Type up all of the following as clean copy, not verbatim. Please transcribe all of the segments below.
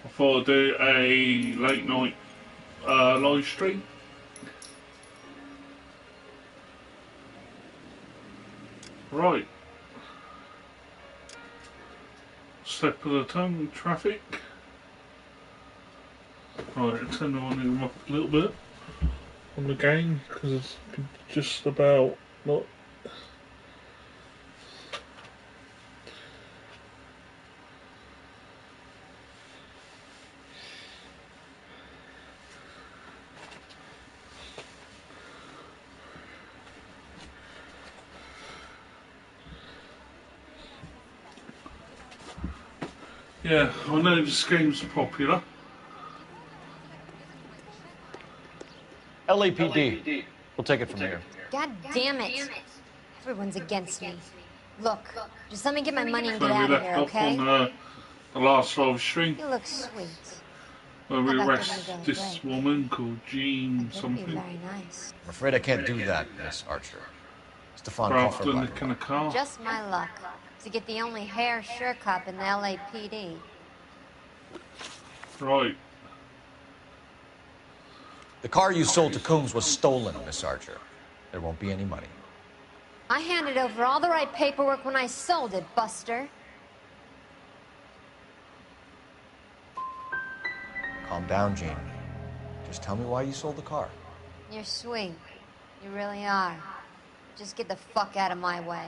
I thought I'd do a late night live stream. Right. Step of the tongue, traffic. Right, turn on him up a little bit on the game because it's just about not. Yeah, I know this game's popular. LAPD. We'll take it from here. God damn it. Everyone's against me. Look, just let me get my money and get So we out of left here, off okay? on the last live stream You look sweet. where we How about arrest giving it a this break? woman called Jean That could be something very nice. I'm afraid I can't do that, Miss Archer. Stefan for called for after a nicking a car. Just my luck to get the only hair sure cop in the LAPD. Right. The car you sold to Coombs was stolen, Miss Archer. There won't be any money. I handed over all the right paperwork when I sold it, Buster. Calm down, Jean. Just tell me why you sold the car. You're sweet. You really are. Just get the fuck out of my way.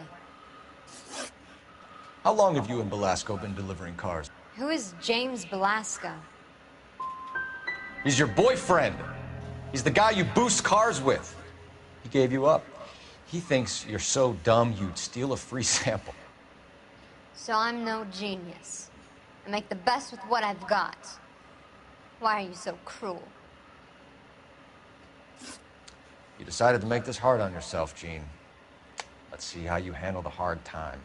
How long have you and Belasco been delivering cars? Who is James Belasco? He's your boyfriend. He's the guy you boost cars with. He gave you up. He thinks you're so dumb you'd steal a free sample. So I'm no genius. I make the best with what I've got. Why are you so cruel? You decided to make this hard on yourself, Jean. Let's see how you handle the hard time.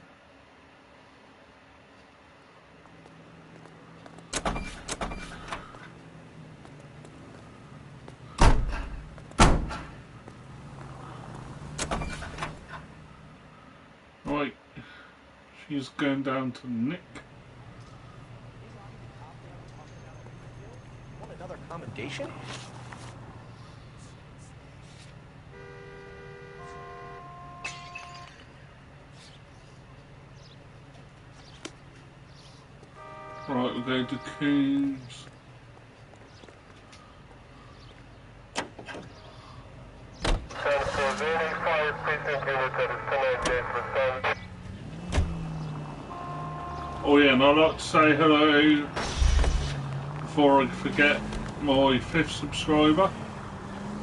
Right. She's going down to Nick. Want another commendation? Right, we'll go to Coombs. Oh yeah, and I'd like to say hello before I forget my 5th subscriber.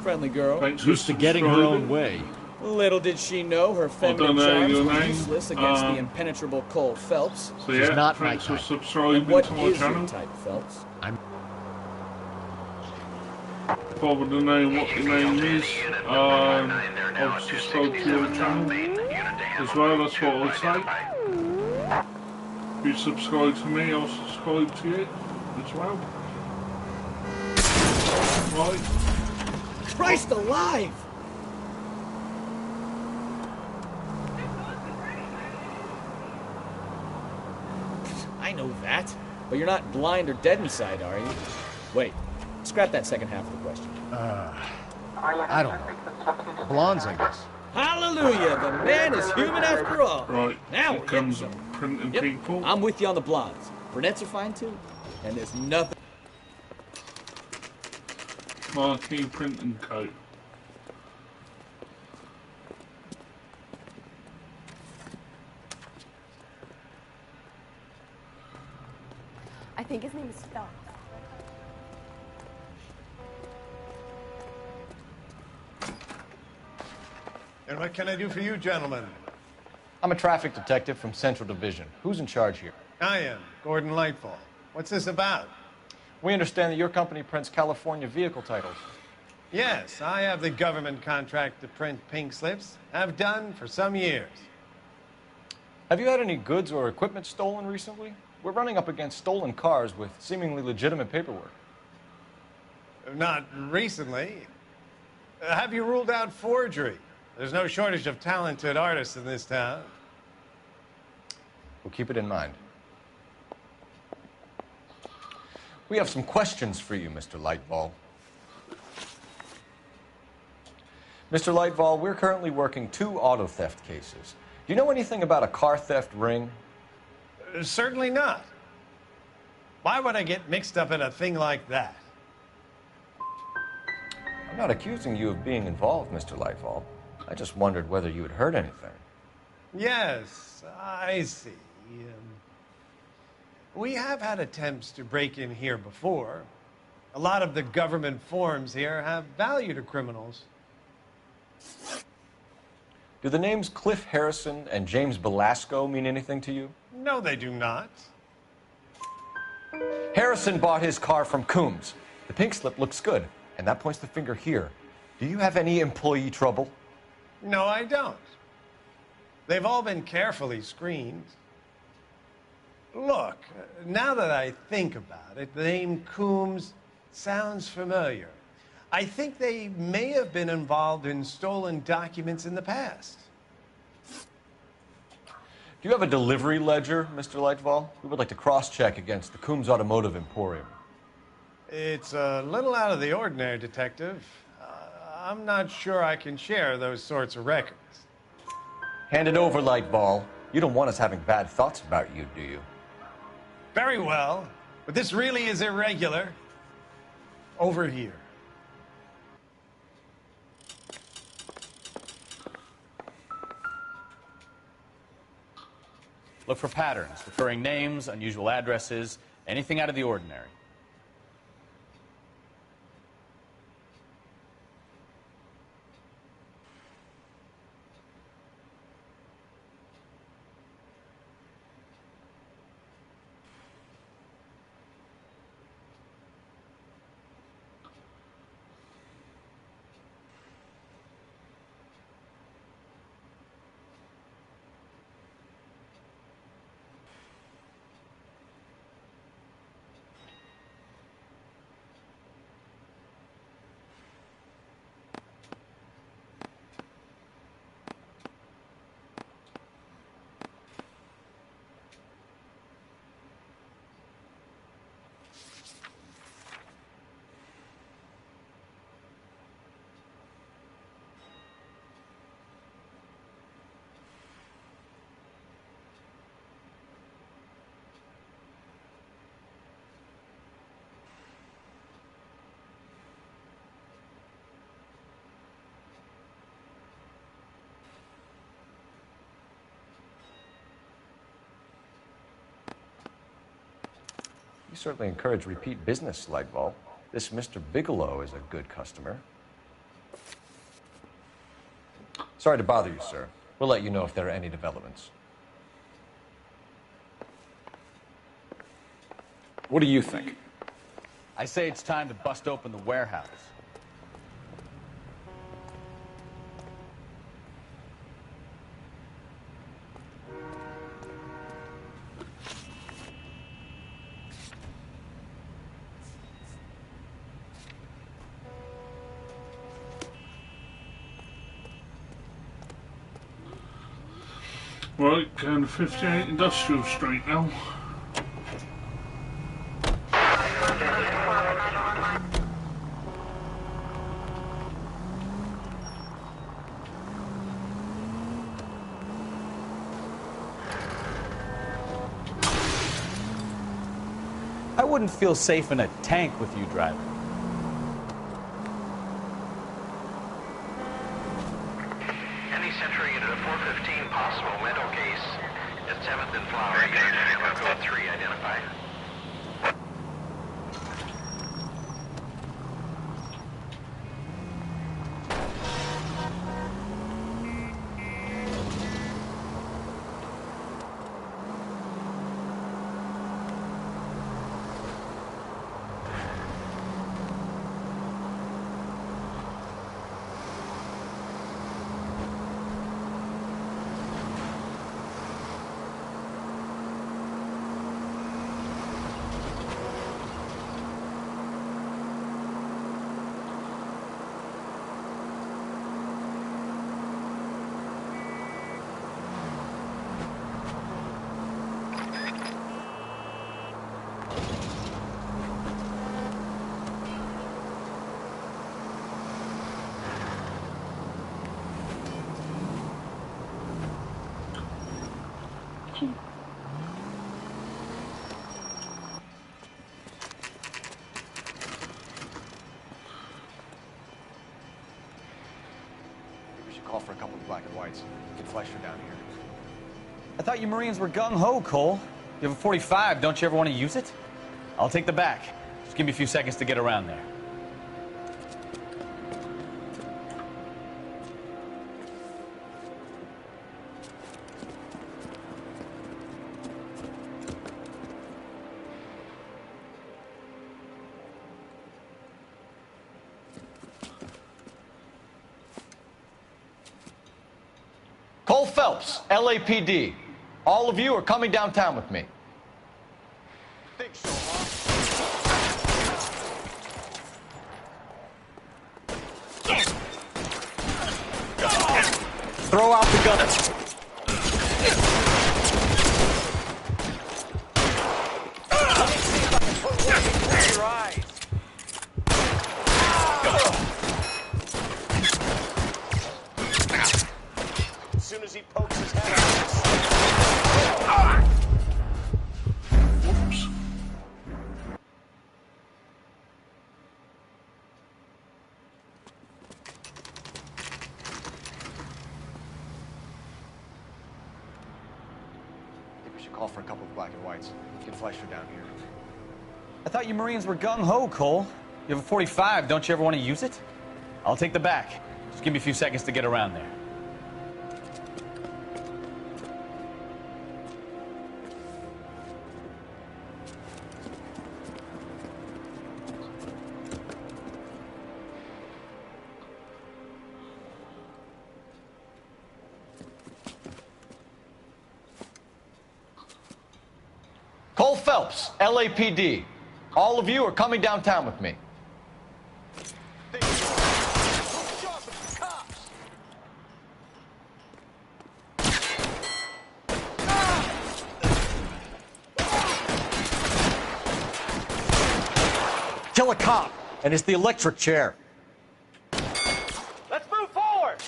Friendly girl. Thanks for Used to getting her own subscribing. way. Little did she know her feminine know charms your were name. useless against the impenetrable Cole Phelps. So She's yeah, not my thanks for type. subscribing And what to my is channel. your type, Phelps? If I would have known what your name is, I'll subscribe to your channel as well, that's what I'd say. If you subscribe to me, I'll subscribe to you as well. Right. Christ alive! I know that, but you're not blind or dead inside, are you? Wait, scrap that second half of the question. I don't know. Blondes, I guess. Hallelujah! The man is human after all. Right, Now here we're comes getting somewhere. printing Yep, people. I'm with you on the blondes. Brunettes are fine too, and there's nothing. Marquee printing coat. I think his name is Phelps. And what can I do for you, gentlemen? I'm a traffic detective from Central Division. Who's in charge here? I am, Gordon Lightfall. What's this about? We understand that your company prints California vehicle titles. Yes, I have the government contract to print pink slips. Have done for some years. Have you had any goods or equipment stolen recently? We're running up against stolen cars with seemingly legitimate paperwork. Not recently. Have you ruled out forgery? There's no shortage of talented artists in this town. We'll keep it in mind. We have some questions for you, Mr. Lightball. Mr. Lightball, we're currently working 2 auto theft cases. Do you know anything about a car theft ring? Certainly not. Why would I get mixed up in a thing like that? I'm not accusing you of being involved, Mr. Lightball. I just wondered whether you had heard anything. Yes, I see. We have had attempts to break in here before. A lot of the government forms here have value to criminals. Do the names Cliff Harrison and James Belasco mean anything to you? No, they do not. Harrison bought his car from Coombs. The pink slip looks good, and that points the finger here. Do you have any employee trouble? No, I don't. They've all been carefully screened. Look, now that I think about it, the name Coombs sounds familiar. I think they may have been involved in stolen documents in the past. Do you have a delivery ledger, Mr. Lightball? We would like to cross-check against the Coombs Automotive Emporium. It's a little out of the ordinary, Detective. I'm not sure I can share those sorts of records. Hand it over, Lightball. You don't want us having bad thoughts about you, do you? Very well, but this really is irregular. Over here. Look for patterns, recurring names, unusual addresses, anything out of the ordinary. You certainly encourage repeat business, Lightball. This Mr. Bigelow is a good customer. Sorry to bother you, sir. We'll let you know if there are any developments. What do you think? I say it's time to bust open the warehouse. Right, going to 58 Industrial Street now. I wouldn't feel safe in a tank with you driving. Any Century unit of 415 possible mental case at 7th and Flower. Unit code 3 identified. call for a couple of black and whites. Get Fleischer down here. I thought you Marines were gung-ho, Cole. You have a 45. Don't you ever want to use it? I'll take the back. Just give me a few seconds to get around there. Cole Phelps, LAPD. All of you are coming downtown with me. Think so, huh? Throw out the guns. Let me see if I can put one between your eyes. As soon as he pokes his head out. Whoops. I think we should call for a couple of black and whites. Get Fleischer down here. I thought you Marines were gung-ho, Cole. You have a 45. Don't you ever want to use it? I'll take the back. Just give me a few seconds to get around there. Cole Phelps, LAPD. All of you are coming downtown with me. Kill a cop, and it's the electric chair. Let's move forward!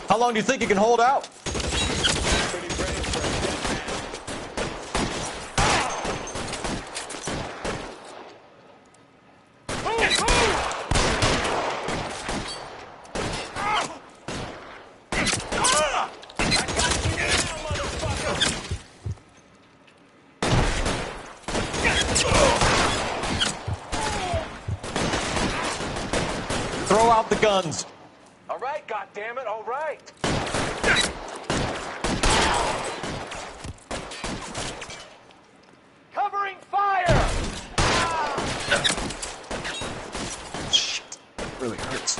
How long do you think you can hold out? Throw out the guns. All right, goddammit, all right. Covering fire! Shit, really hurts.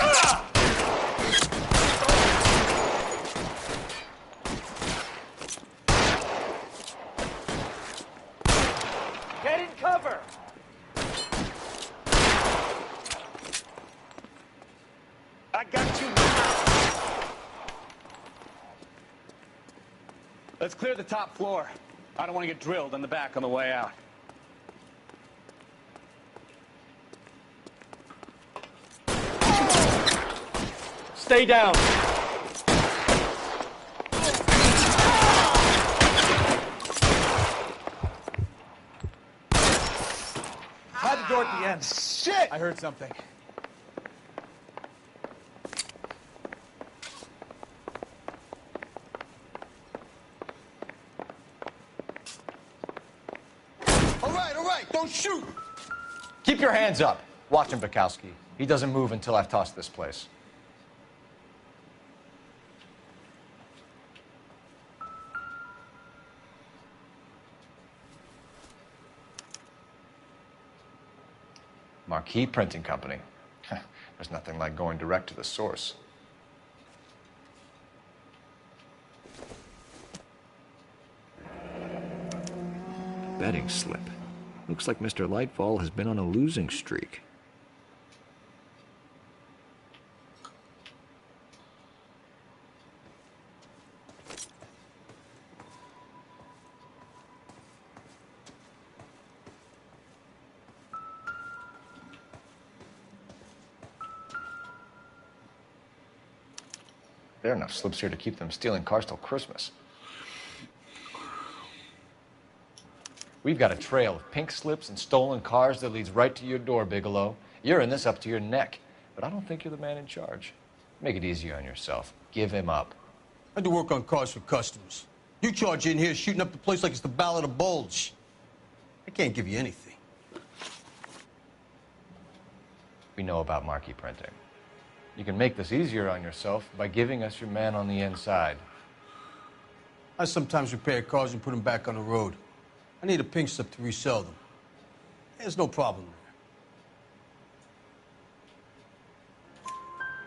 Get in cover! I got you now. Let's clear the top floor. I don't want to get drilled in the back on the way out. Stay down. Hide the door at the end. Shit! I heard something. All right, don't shoot! Keep your hands up. Watch him, Bukowski. He doesn't move until I've tossed this place. Marquee Printing Company. There's nothing like going direct to the source. Betting slip. Looks like Mr. Lightfall has been on a losing streak. There are enough slips here to keep them stealing cars till Christmas. We've got a trail of pink slips and stolen cars that leads right to your door, Bigelow. You're in this up to your neck, but I don't think you're the man in charge. Make it easier on yourself. Give him up. I do work on cars for customers. You charge in here shooting up the place like it's the Ballad of Bulge. I can't give you anything. We know about marquee printing. You can make this easier on yourself by giving us your man on the inside. I sometimes repair cars and put them back on the road. I need a pink slip to resell them. There's no problem there.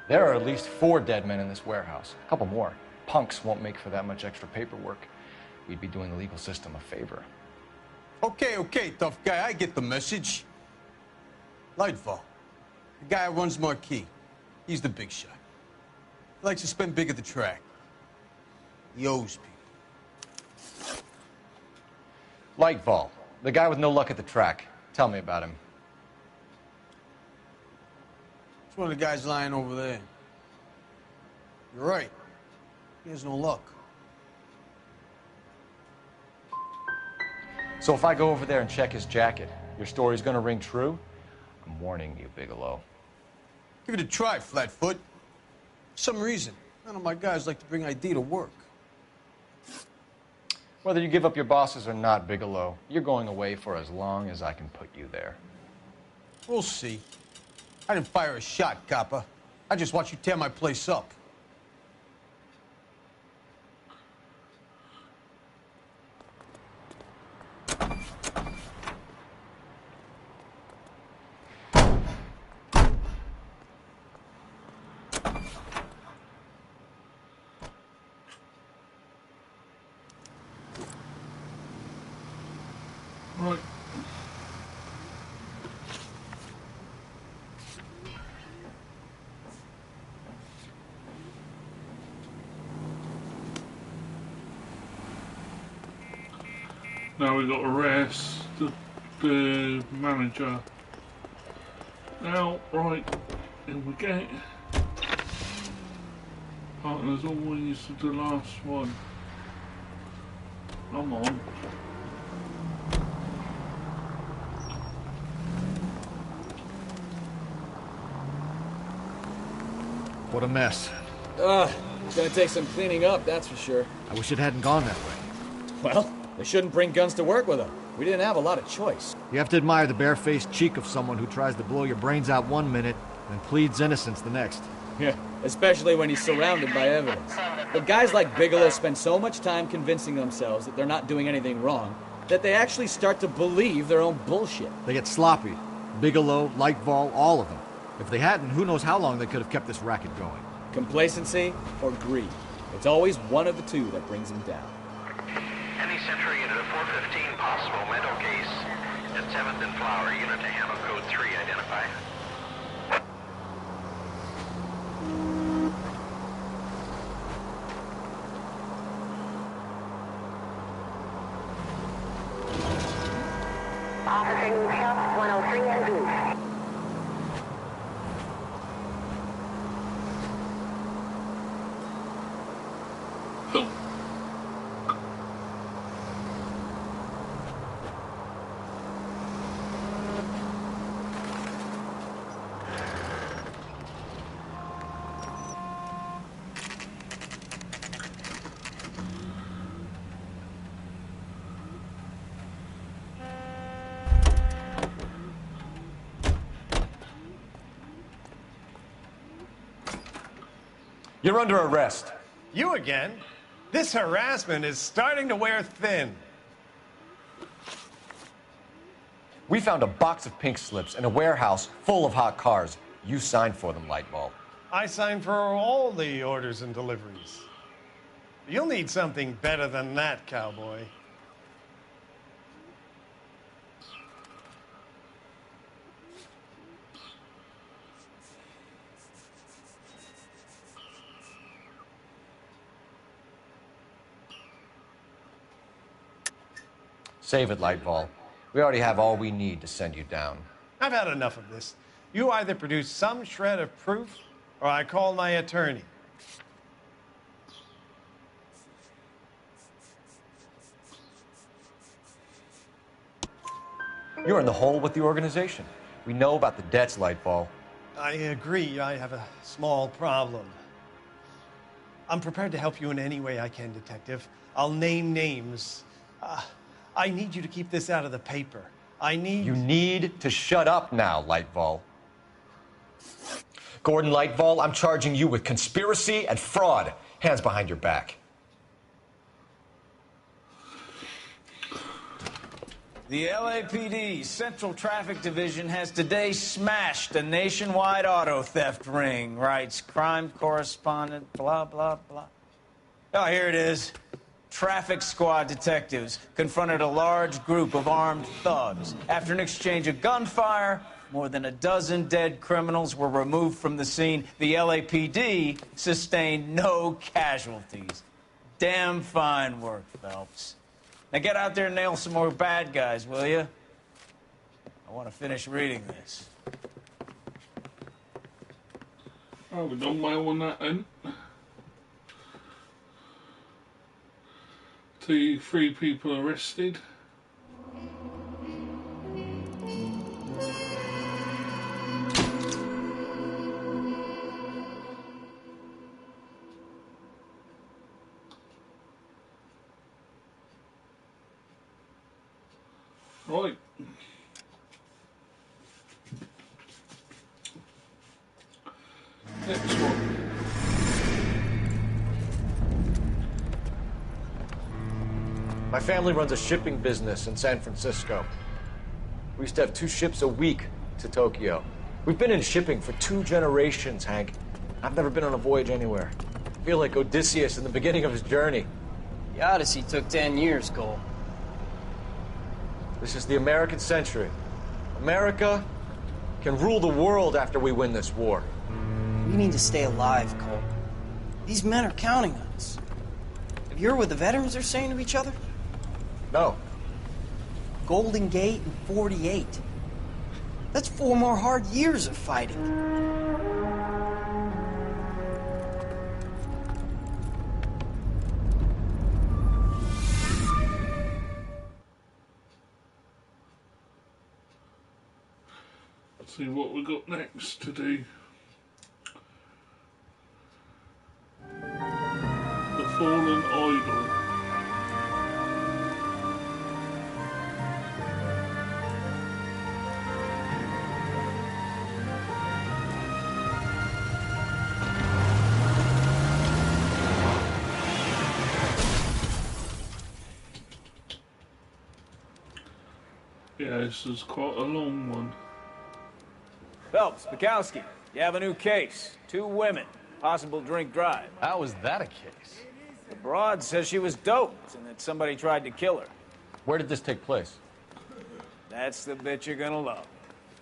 There are at least 4 dead men in this warehouse. A couple more. Punks won't make for that much extra paperwork. We'd be doing the legal system a favor. Okay, tough guy, I get the message. Lightfall, the guy who runs Marquee. He's the big shot. He likes to spend big at the track. He owes people. Lightfall, the guy with no luck at the track. Tell me about him. It's one of the guys lying over there. You're right. He has no luck. So if I go over there and check his jacket, your story's gonna ring true? I'm warning you, Bigelow. Give it a try, Flatfoot. For some reason, none of my guys like to bring ID to work. Whether you give up your bosses or not, Bigelow, you're going away for as long as I can put you there. We'll see. I didn't fire a shot, copper. I just watched you tear my place up. Right. Now we got to arrest the manager. Now, right, here we go. Partners always the last one. Come on. What a mess. It's gonna take some cleaning up, that's for sure. I wish it hadn't gone that way. Well, they shouldn't bring guns to work with them. We didn't have a lot of choice. You have to admire the barefaced cheek of someone who tries to blow your brains out one minute and pleads innocence the next. Yeah, especially when he's surrounded by evidence. But guys like Bigelow spend so much time convincing themselves that they're not doing anything wrong that they actually start to believe their own bullshit. They get sloppy. Bigelow, Lightfall, all of them. If they hadn't, who knows how long they could have kept this racket going. Complacency or greed. It's always one of the two that brings them down. Any Century unit of 415 possible mental case at 7th and Flower. Unit to handle code 3 identified. Officer needs help, 103 and boost. You're under arrest. You again? This harassment is starting to wear thin. We found a box of pink slips in a warehouse full of hot cars. You signed for them, Lightbulb. I signed for all the orders and deliveries. You'll need something better than that, cowboy. Save it, Lightball. We already have all we need to send you down. I've had enough of this. You either produce some shred of proof, or I call my attorney. You're in the hole with the organization. We know about the debts, Lightfall. I agree. I have a small problem. I'm prepared to help you in any way I can, Detective. I'll name names. I need you to keep this out of the paper. You need to shut up now, Lightfall. Gordon Lightfall, I'm charging you with conspiracy and fraud. Hands behind your back. The LAPD Central Traffic Division has today smashed a nationwide auto theft ring, writes crime correspondent, blah, blah, blah. Oh, here it is. Traffic squad detectives confronted a large group of armed thugs. After an exchange of gunfire, more than a dozen dead criminals were removed from the scene. The LAPD sustained no casualties. Damn fine work, Phelps. Now get out there and nail some more bad guys, will you? I want to finish reading this. Oh, we done well on that then. 3 people arrested. Right. Next one. My family runs a shipping business in San Francisco. We used to have 2 ships a week to Tokyo. We've been in shipping for 2 generations, Hank. I've never been on a voyage anywhere. I feel like Odysseus in the beginning of his journey. The Odyssey took 10 years, Cole. This is the American century. America can rule the world after we win this war. We need to stay alive, Cole. These men are counting on us. Have you heard what the veterans are saying to each other? No. Golden Gate and 48. That's 4 more hard years of fighting. Let's see what we got next to do. The Fallen Idol. Yeah, this is quite a long one. Phelps, Bukowski, you have a new case. 2 women, possible drink drive. How was that a case? The broad says she was doped and that somebody tried to kill her. Where did this take place? That's the bit you're gonna love.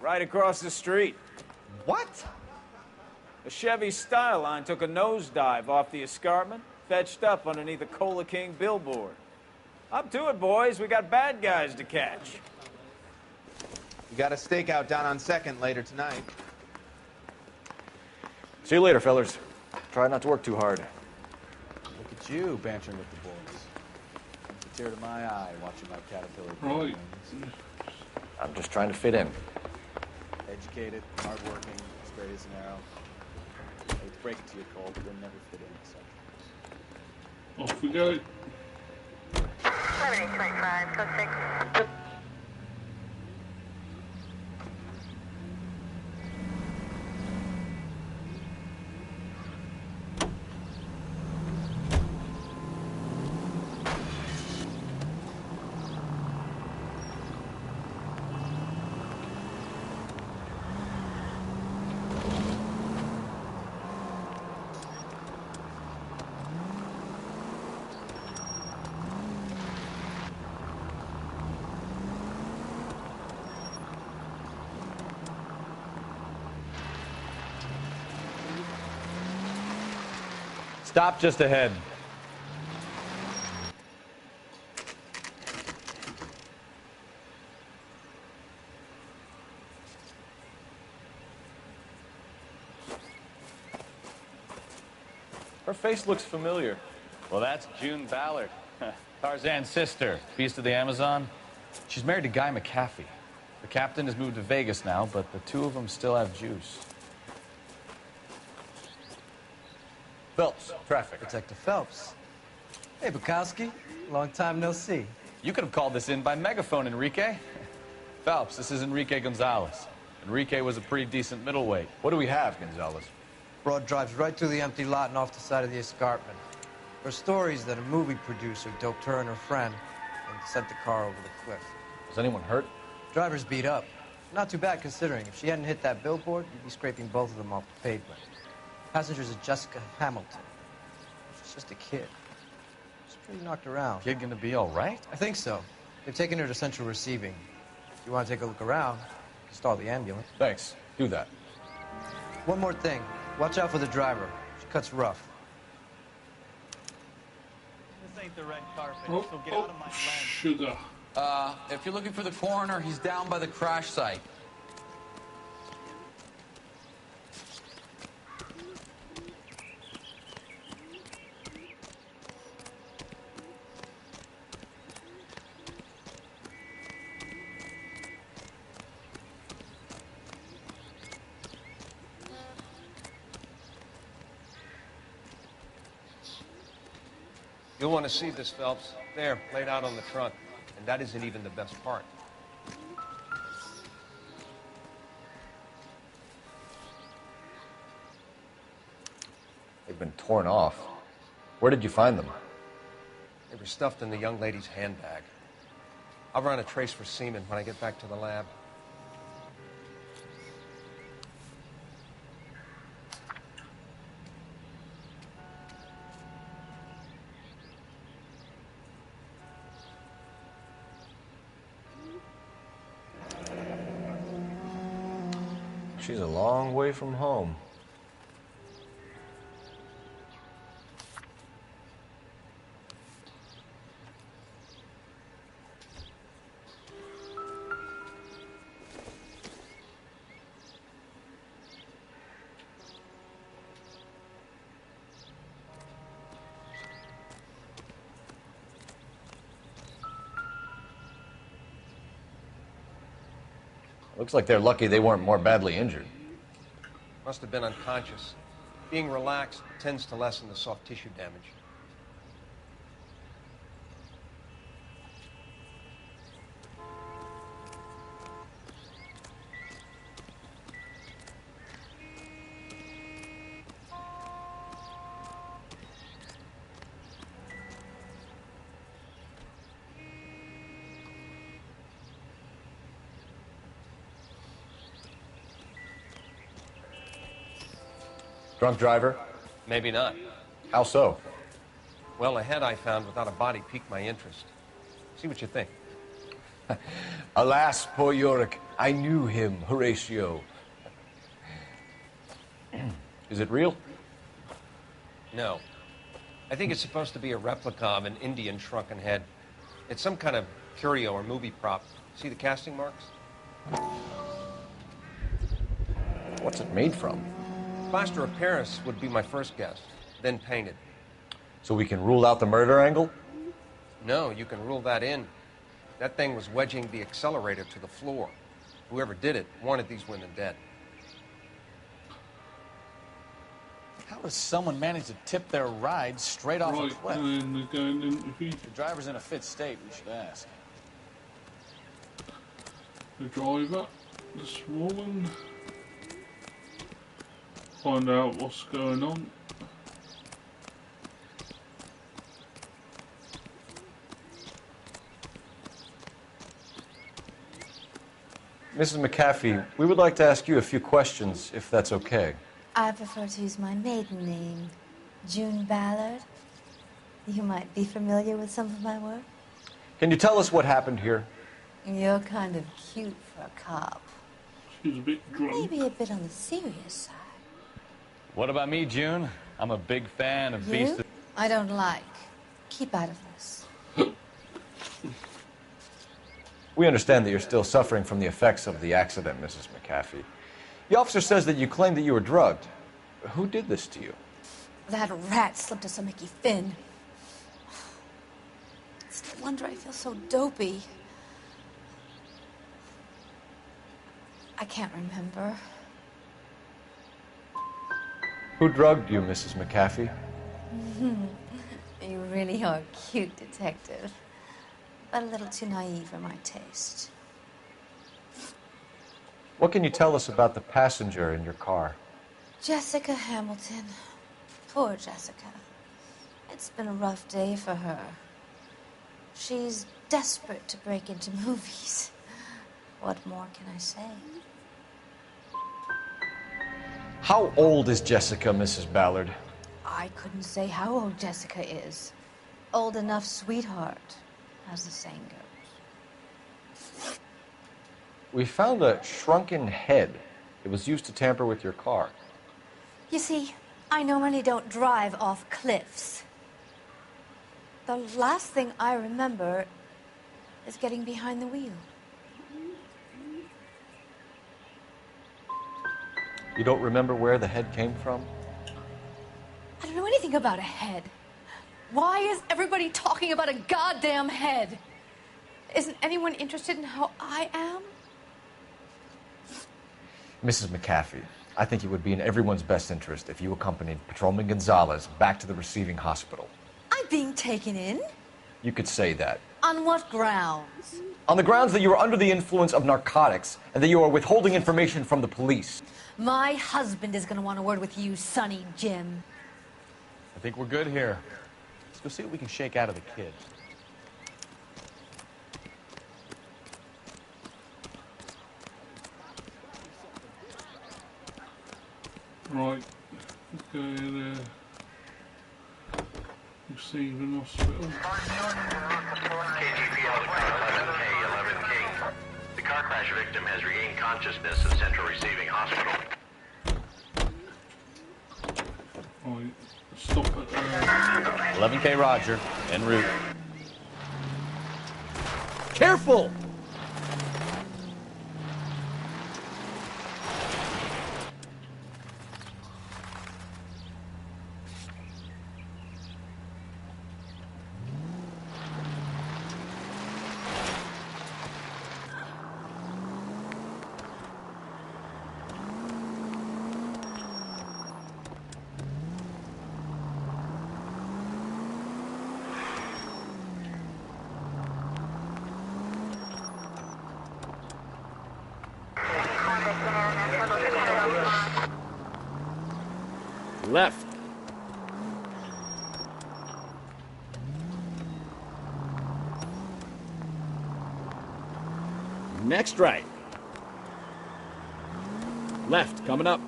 Right across the street. What? A Chevy Styline took a nosedive off the escarpment, fetched up underneath a Cola King billboard. Up to it, boys. We got bad guys to catch. We got a stakeout down on 2nd later tonight. See you later, fellas. Try not to work too hard. Look at you bantering with the boys. It's a tear to my eye watching my caterpillar. Right. I'm just trying to fit in. Educated, hardworking, straight as an arrow. I hate to break it to you, Cole, but you'll never fit in. So. Off we go. 7825, code 6. Stop just ahead. Her face looks familiar. Well, that's June Ballard, Tarzan's sister, beast of the Amazon. She's married to Guy McAfee. The captain has moved to Vegas now, but the two of them still have juice. Phelps, traffic. Detective Phelps. Hey, Bukowski. Long time no see. You could have called this in by megaphone, Enrique. Phelps, this is Enrique Gonzalez. Enrique was a pretty decent middleweight. What do we have, Gonzalez? Broad drives right through the empty lot and off the side of the escarpment. There are stories that a movie producer doped her and her friend and sent the car over the cliff. Was anyone hurt? Driver's beat up. Not too bad considering. If she hadn't hit that billboard, you'd be scraping both of them off the pavement. Passengers are Jessica Hamilton. She's just a kid. She's pretty knocked around. Kid gonna be all right? I think so. They've taken her to central receiving. If you want to take a look around, you can stall the ambulance. Thanks. Do that. One more thing. Watch out for the driver. She cuts rough. This ain't the red carpet, Oh, so get out of my lane. sugar. If you're looking for the coroner, he's down by the crash site. You'll want to see this, Phelps. There, laid out on the trunk. And that isn't even the best part. They've been torn off. Where did you find them? They were stuffed in the young lady's handbag. I'll run a trace for semen when I get back to the lab. She's a long way from home. Looks like they're lucky they weren't more badly injured. Must have been unconscious. Being relaxed tends to lessen the soft tissue damage. Drunk driver? Maybe not. How so? Well, a head I found without a body piqued my interest. See what you think. Alas, poor Yorick, I knew him, Horatio. Is it real? No. I think it's supposed to be a replica of an Indian shrunken head. It's some kind of curio or movie prop. See the casting marks? What's it made from? Plaster of Paris would be my first guess, then painted. So we can rule out the murder angle? No, you can rule that in. That thing was wedging the accelerator to the floor. Whoever did it wanted these women dead. How does someone manage to tip their ride straight off a cliff? And they're going into The driver's in a fit state, we should ask. the driver, this woman. Find out what's going on. Mrs. McAfee, we would like to ask you a few questions, if that's okay. I prefer to use my maiden name, June Ballard. You might be familiar with some of my work. Can you tell us what happened here? You're kind of cute for a cop. She's a bit drunk. Maybe a bit on the serious side. What about me, June? I'm a big fan of Beast. You? I don't like. Keep out of this. We understand that you're still suffering from the effects of the accident, Mrs. McAfee. The officer says that you claimed that you were drugged. Who did this to you? That rat slipped us a Mickey Finn. It's no wonder I feel so dopey. I can't remember. Who drugged you, Mrs. McAfee? You really are a cute detective, but a little too naive for my taste. What can you tell us about the passenger in your car? Jessica Hamilton. Poor Jessica. It's been a rough day for her. She's desperate to break into movies. What more can I say? How old is Jessica, Mrs. Ballard? I couldn't say how old Jessica is. Old enough, sweetheart, as the saying goes. We found a shrunken head. It was used to tamper with your car. You see, I normally don't drive off cliffs. The last thing I remember is getting behind the wheel. You don't remember where the head came from? I don't know anything about a head. Why is everybody talking about a goddamn head? Isn't anyone interested in how I am? Mrs. McAfee, I think it would be in everyone's best interest if you accompanied Patrolman Gonzalez back to the receiving hospital. I'm being taken in? You could say that. On what grounds? On the grounds that you are under the influence of narcotics and that you are withholding information from the police. My husband is going to want a word with you, Sonny Jim. I think we're good here. Let's go see what we can shake out of the kid. Right, okay, there. Receiving hospital. KGPL 11K. The car crash victim has regained consciousness at Central Receiving Hospital. Right, stop at 11K Roger, en route. Careful! Left. Next right. Left, coming up.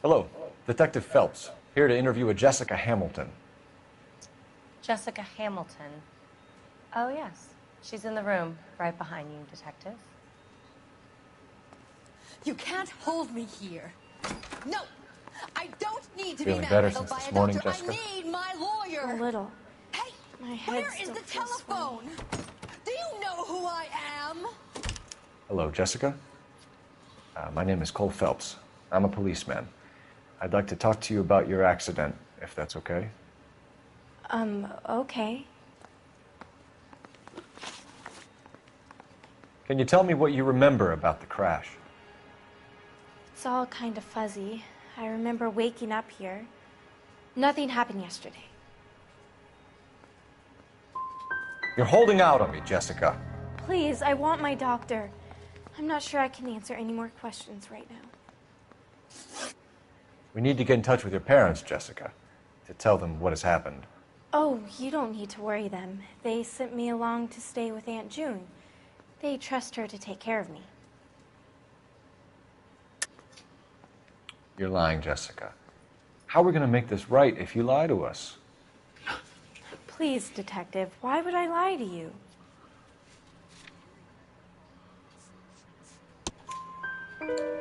Hello, Detective Phelps, here to interview a Jessica Hamilton. Jessica Hamilton. Oh, yes. She's in the room right behind you, Detective. You can't hold me here. No! I don't need to Feeling be better manhandled since by this a morning, doctor. Jessica? I need my lawyer. A little. Hey, My head where is still the feels telephone? Do you know who I am? Hello, Jessica. My name is Cole Phelps. I'm a policeman. I'd like to talk to you about your accident, if that's okay. Okay. Can you tell me what you remember about the crash? It's all kind of fuzzy. I remember waking up here. Nothing happened yesterday. You're holding out on me, Jessica. Please, I want my doctor. I'm not sure I can answer any more questions right now. We need to get in touch with your parents, Jessica, to tell them what has happened. Oh, you don't need to worry them. They sent me along to stay with Aunt June. They trust her to take care of me. You're lying, Jessica. How are we going to make this right if you lie to us? Please, Detective, why would I lie to you?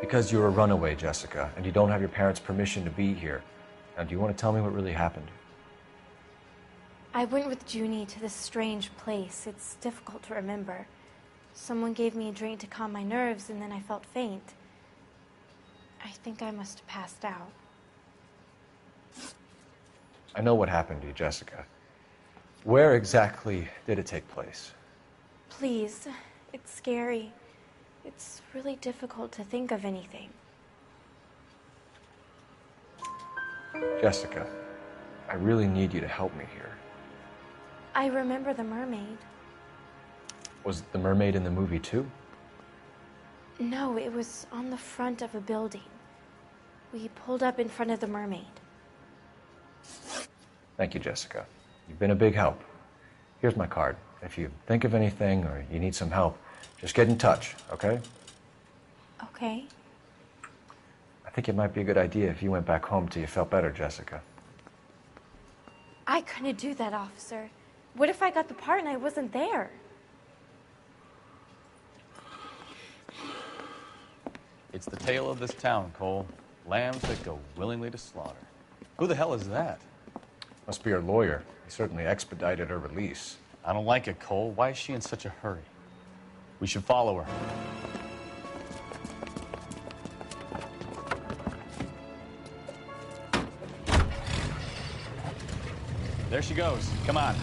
Because you're a runaway, Jessica, and you don't have your parents' permission to be here. Now, do you want to tell me what really happened? I went with Junie to this strange place. It's difficult to remember. Someone gave me a drink to calm my nerves, and then I felt faint. I think I must have passed out. I know what happened to you, Jessica. Where exactly did it take place? Please, it's scary. It's really difficult to think of anything. Jessica, I really need you to help me here. I remember the mermaid. Was the mermaid in the movie too? No, it was on the front of a building. We pulled up in front of the mermaid. Thank you, Jessica. You've been a big help. Here's my card. If you think of anything or you need some help, just get in touch, okay? Okay. I think it might be a good idea if you went back home till you felt better, Jessica. I couldn't do that, officer. What if I got the part and I wasn't there? It's the tale of this town, Cole. Lambs that go willingly to slaughter. Who the hell is that? Must be her lawyer. He certainly expedited her release. I don't like it, Cole. Why is she in such a hurry? We should follow her. There she goes. Come on.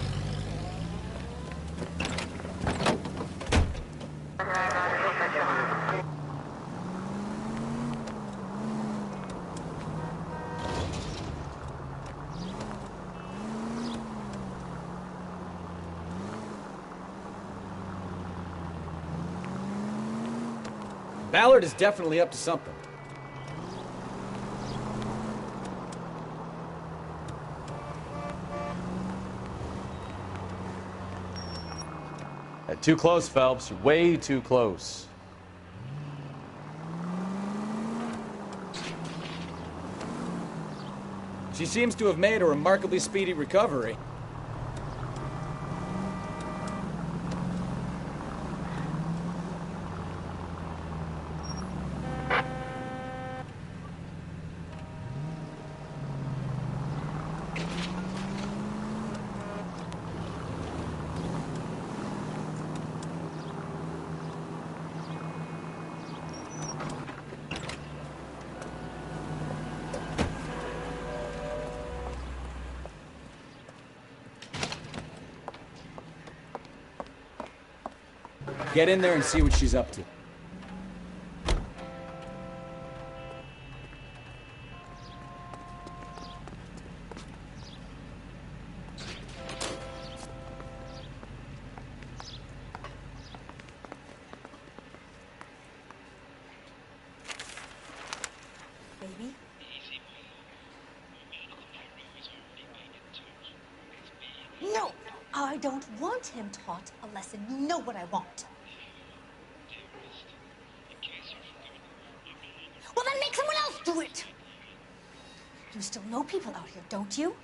Ballard is definitely up to something. Too close, Phelps. You're way too close. She seems to have made a remarkably speedy recovery. Get in there and see what she's up to. Baby? No! I don't want him taught a lesson. You know what I want. Well, then make someone else do it! You still know people out here, don't you?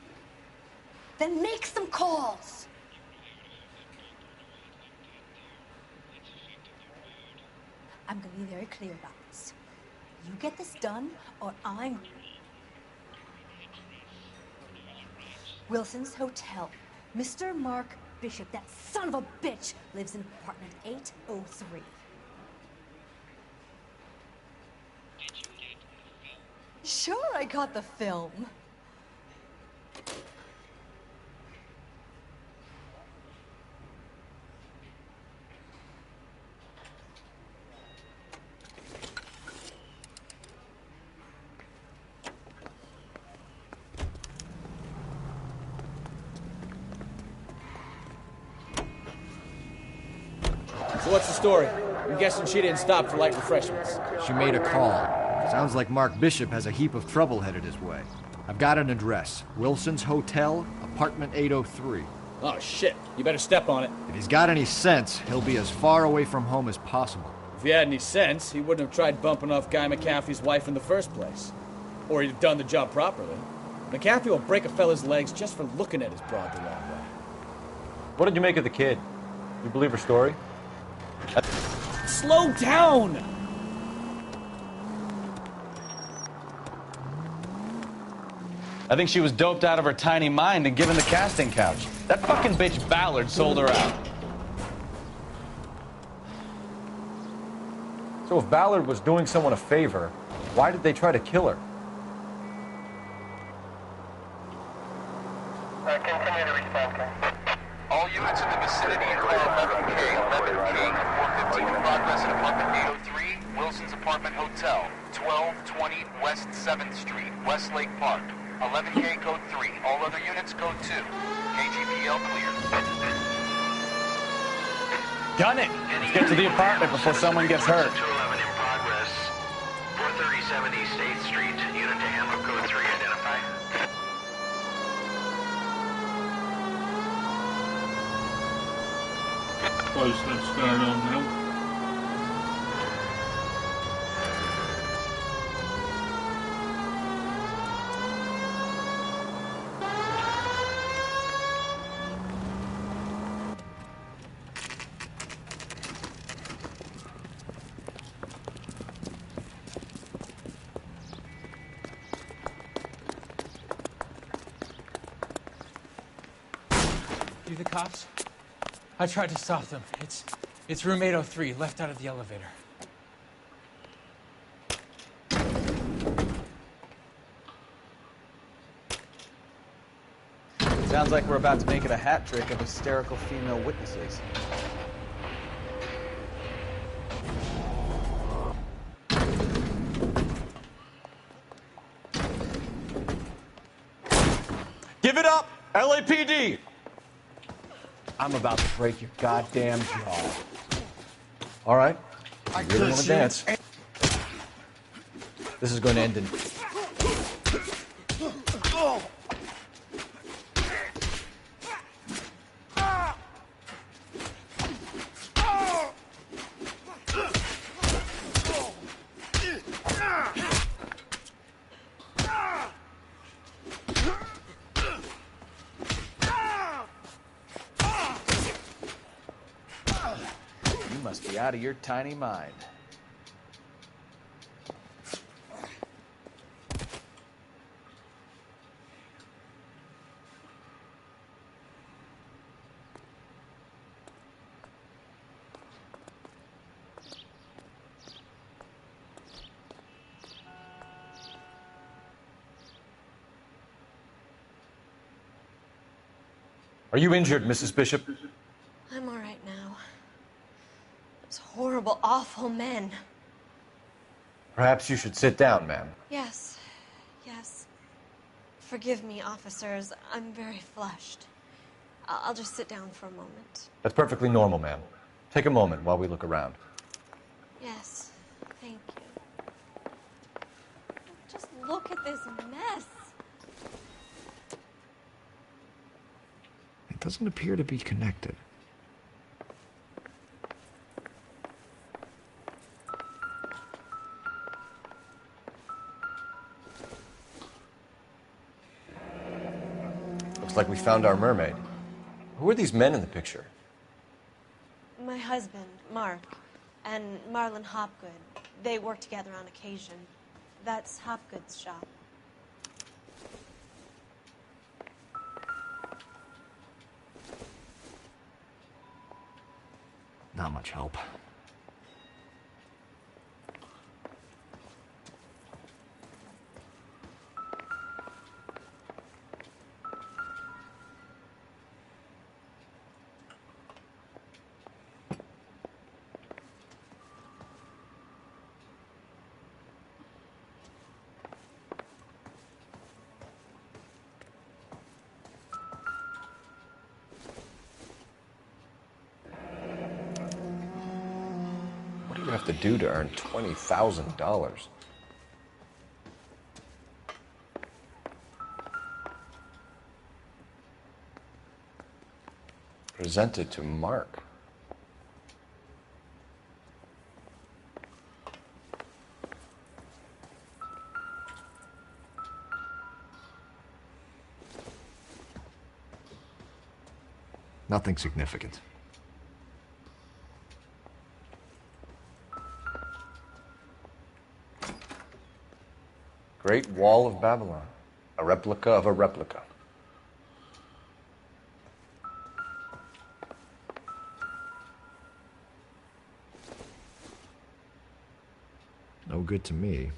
Then make some calls! I'm gonna be very clear about this. You get this done, or I'm... Wilson's Hotel. Mr. Mark Bishop, that son of a bitch, lives in apartment 803. Sure, I got the film. So what's the story? I'm guessing she didn't stop for light refreshments. She made a call. Sounds like Mark Bishop has a heap of trouble headed his way. I've got an address. Wilson's Hotel, apartment 803. Oh, shit. You better step on it. If he's got any sense, he'll be as far away from home as possible. If he had any sense, he wouldn't have tried bumping off Guy McAfee's wife in the first place. Or he'd have done the job properly. McAfee will break a fella's legs just for looking at his broad the wrong way. What did you make of the kid? You believe her story? Slow down! I think she was doped out of her tiny mind and given the casting couch. That fucking bitch Ballard sold her out. So if Ballard was doing someone a favor, why did they try to kill her? Continue to respond, all units in the vicinity call 11K, 415 progress at apartment 803, Wilson's Apartment Hotel, 1220 West 7th Street, Westlake Park. 11K code 3, all other units code 2. KGPL clear. Gun it! Let's get to the apartment before someone gets hurt. 211 in progress, 437 East 8th Street, unit to handle code 3, identify. Close that's going on now. You the cops? I tried to stop them. It's room 803, left out of the elevator. Sounds like we're about to make it a hat trick of hysterical female witnesses. Give it up, LAPD! I'm about to break your goddamn jaw. All right, I really want to dance. This is going to end in... You must be out of your tiny mind. Are you injured, Mrs. Bishop? I'm all right now. Those horrible, awful men. Perhaps you should sit down, ma'am. Yes, yes. Forgive me, officers. I'm very flushed. I'll just sit down for a moment. That's perfectly normal, ma'am. Take a moment while we look around. Yes, thank you. Just look at this mess. It doesn't appear to be connected. Looks like we found our mermaid. Who are these men in the picture? My husband, Mark, and Marlon Hopgood. They work together on occasion. That's Hopgood's shop. Not much help. What do you have to do to earn $20,000? Presented to Mark. Nothing significant. Great Wall of Babylon. A replica of a replica. No good to me.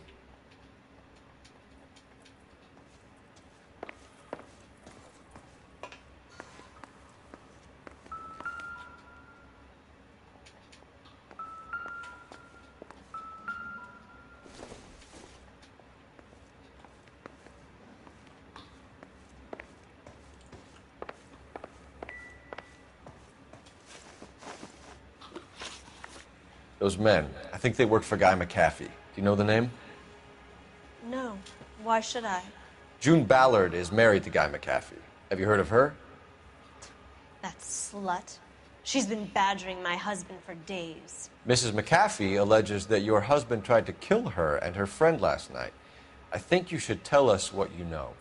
Those men, I think they work for Guy McAfee. Do you know the name? No. Why should I? June Ballard is married to Guy McAfee. Have you heard of her? That slut. She's been badgering my husband for days. Mrs. McAfee alleges that your husband tried to kill her and her friend last night. I think you should tell us what you know.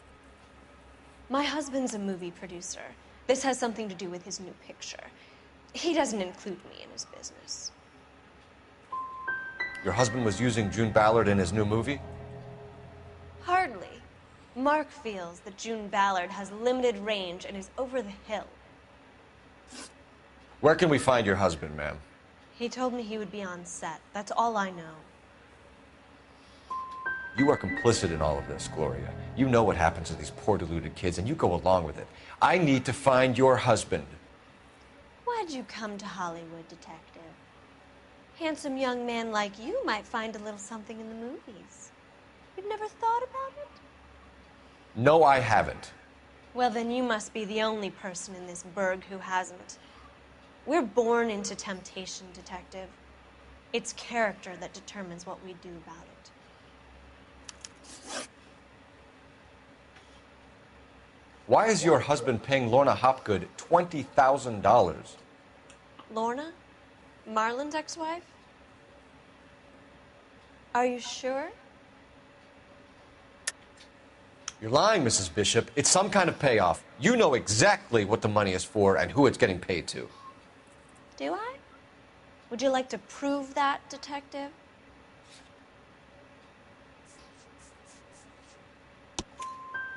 My husband's a movie producer. This has something to do with his new picture. He doesn't include me in his business. Your husband was using June Ballard in his new movie? Hardly. Mark feels that June Ballard has limited range and is over the hill. Where can we find your husband, ma'am? He told me he would be on set. That's all I know. You are complicit in all of this, Gloria. You know what happens to these poor deluded kids, and you go along with it. I need to find your husband. Why'd you come to Hollywood, detective? Handsome young man like you might find a little something in the movies. You've never thought about it? No, I haven't. Well, then you must be the only person in this burg who hasn't. We're born into temptation, detective. It's character that determines what we do about it. Why is your husband paying Lorna Hopgood $20,000? Lorna? Marlon's ex-wife? Are you sure? You're lying, Mrs. Bishop. It's some kind of payoff. You know exactly what the money is for and who it's getting paid to. Do I? Would you like to prove that, detective?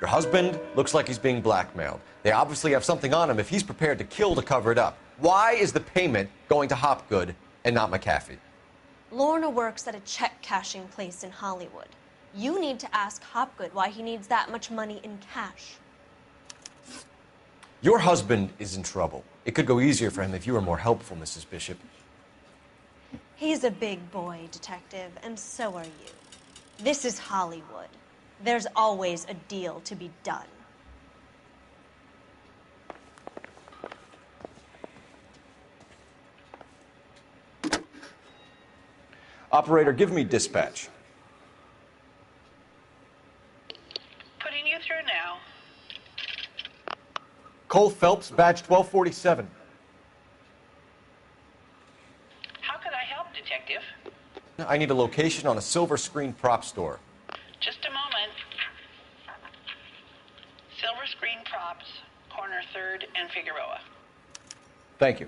Your husband looks like he's being blackmailed. They obviously have something on him if he's prepared to kill to cover it up. Why is the payment going to Hopgood and not McAfee? Lorna works at a check-cashing place in Hollywood. You need to ask Hopgood why he needs that much money in cash. Your husband is in trouble. It could go easier for him if you were more helpful, Mrs. Bishop. He's a big boy, detective, and so are you. This is Hollywood. There's always a deal to be done. Operator, give me dispatch. Putting you through now. Cole Phelps, badge 1247. How could I help, Detective? I need a location on a silver screen prop store. Just a moment. Silver Screen Props, corner 3rd and Figueroa. Thank you.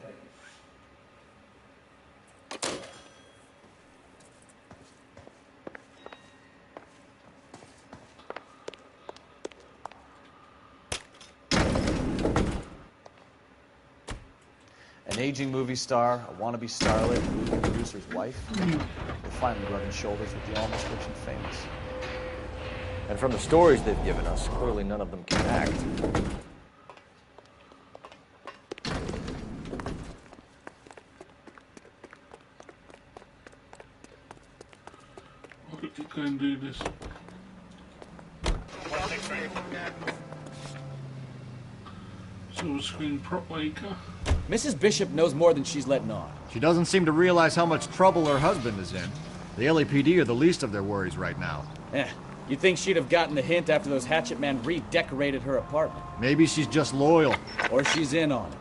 An aging movie star, a wannabe starlet, a movie producer's wife. They're finally rubbing shoulders with the almost rich and famous. And from the stories they've given us, clearly none of them can act. Look at you can do this. Silver screen prop maker. Mrs. Bishop knows more than she's letting on. She doesn't seem to realize how much trouble her husband is in. The LAPD are the least of their worries right now. You'd think she'd have gotten the hint after those hatchet men redecorated her apartment. Maybe she's just loyal. Or she's in on it.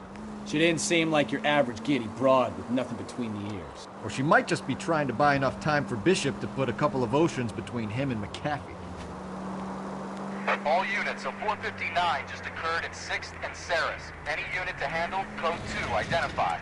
She didn't seem like your average giddy broad with nothing between the ears. Or she might just be trying to buy enough time for Bishop to put a couple of oceans between him and McAfee. All units, a 459 just occurred at 6th and Saris. Any unit to handle, code 2, identify.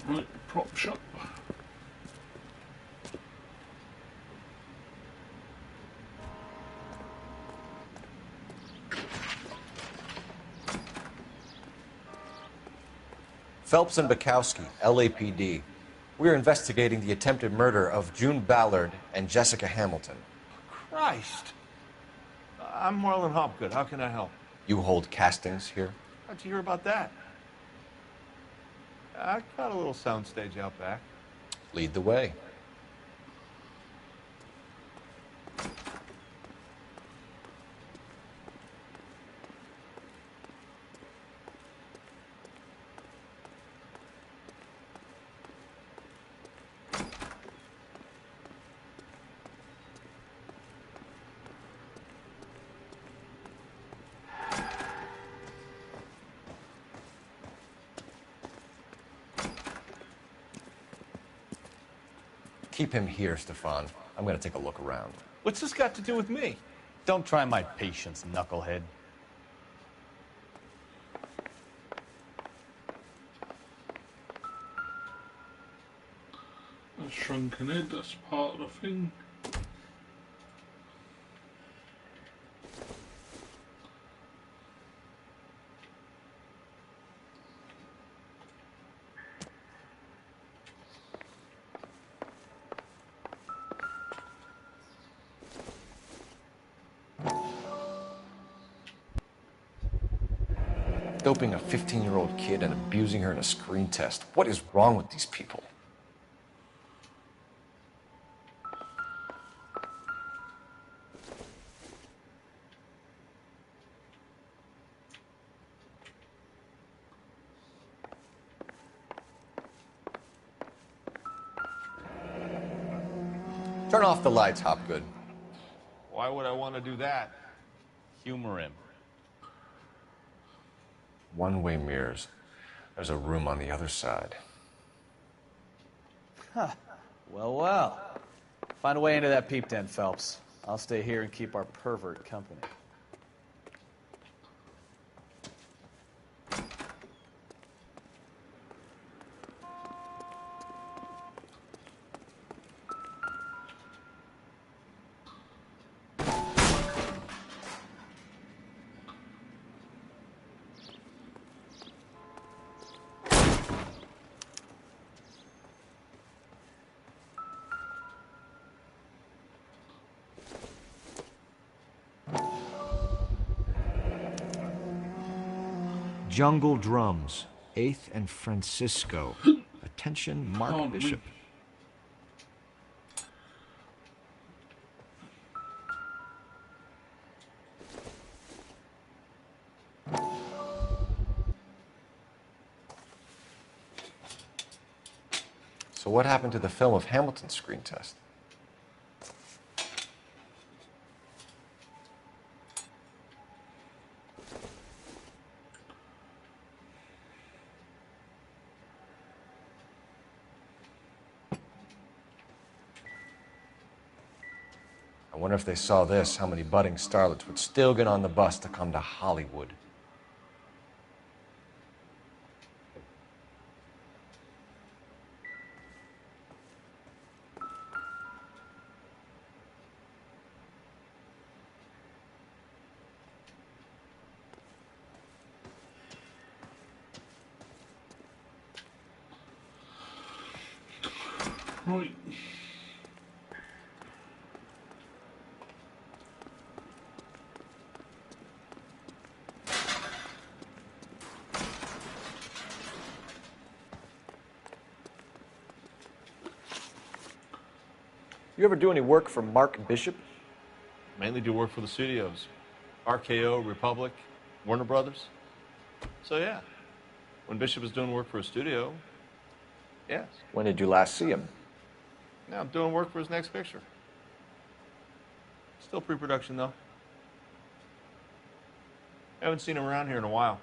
Right, prop shop. Phelps and Bukowski, LAPD. We're investigating the attempted murder of June Ballard and Jessica Hamilton. Christ. I'm Marlon Hopgood. How can I help? You hold castings here? How'd you hear about that? I got a little soundstage out back. Lead the way. Keep him here, Stefan. I'm going to take a look around. What's this got to do with me? Don't try my patience, knucklehead. A shrunken head, that's part of the thing. Doping a 15-year-old kid and abusing her in a screen test. What is wrong with these people? Turn off the lights, Hopgood. Why would I want to do that? Humor him. One-way mirrors. There's a room on the other side. Huh. Well, well. Find a way into that peep den, Phelps. I'll stay here and keep our pervert company. Jungle Drums, 8th and Francisco. Attention, Mark Bishop. So what happened to the film of Hamilton's screen test? I wonder if they saw this, how many budding starlets would still get on the bus to come to Hollywood. Right. You ever do any work for Mark Bishop? Mainly do work for the studios. RKO, Republic, Warner Brothers. So yeah, when Bishop was doing work for a studio, yes. When did you last see him? Now I'm doing work for his next picture. Still pre-production though. Haven't seen him around here in a while.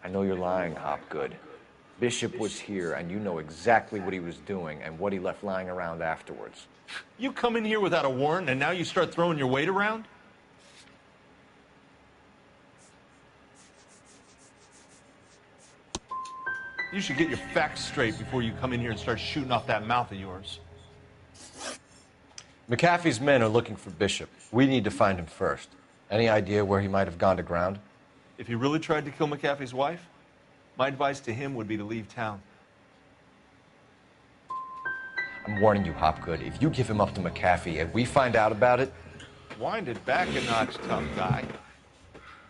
I know you're lying, Hopgood. Bishop was here, and you know exactly what he was doing and what he left lying around afterwards. You come in here without a warrant, and now you start throwing your weight around? You should get your facts straight before you come in here and start shooting off that mouth of yours. McAfee's men are looking for Bishop. We need to find him first. Any idea where he might have gone to ground? If he really tried to kill McAfee's wife, my advice to him would be to leave town. I'm warning you, Hopgood. If you give him up to McAfee and we find out about it... Wind it back a notch, tough guy.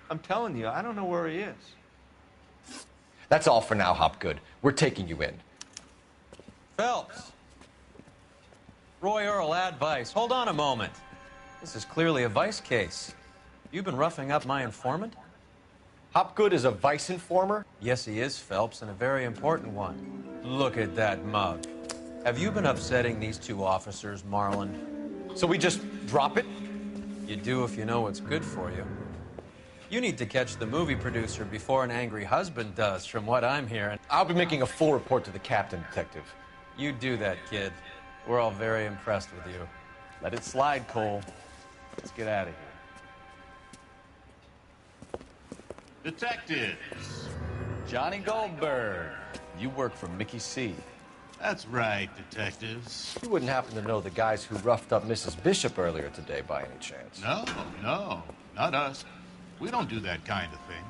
I'm telling you, I don't know where he is. That's all for now, Hopgood. We're taking you in. Phelps. Roy Earl, ad vice. Hold on a moment. This is clearly a vice case. You've been roughing up my informant? Hopgood is a vice informer? Yes, he is, Phelps, and a very important one. Look at that mug. Have you been upsetting these two officers, Marlin? So we just drop it? You do if you know what's good for you. You need to catch the movie producer before an angry husband does, from what I'm hearing. I'll be making a full report to the captain, Detective. You do that, kid. We're all very impressed with you. Let it slide, Cole. Let's get out of here. Detectives. Johnny Goldberg. You work for Mickey C. That's right, detectives. You wouldn't happen to know the guys who roughed up Mrs. Bishop earlier today by any chance? No, not us. We don't do that kind of thing.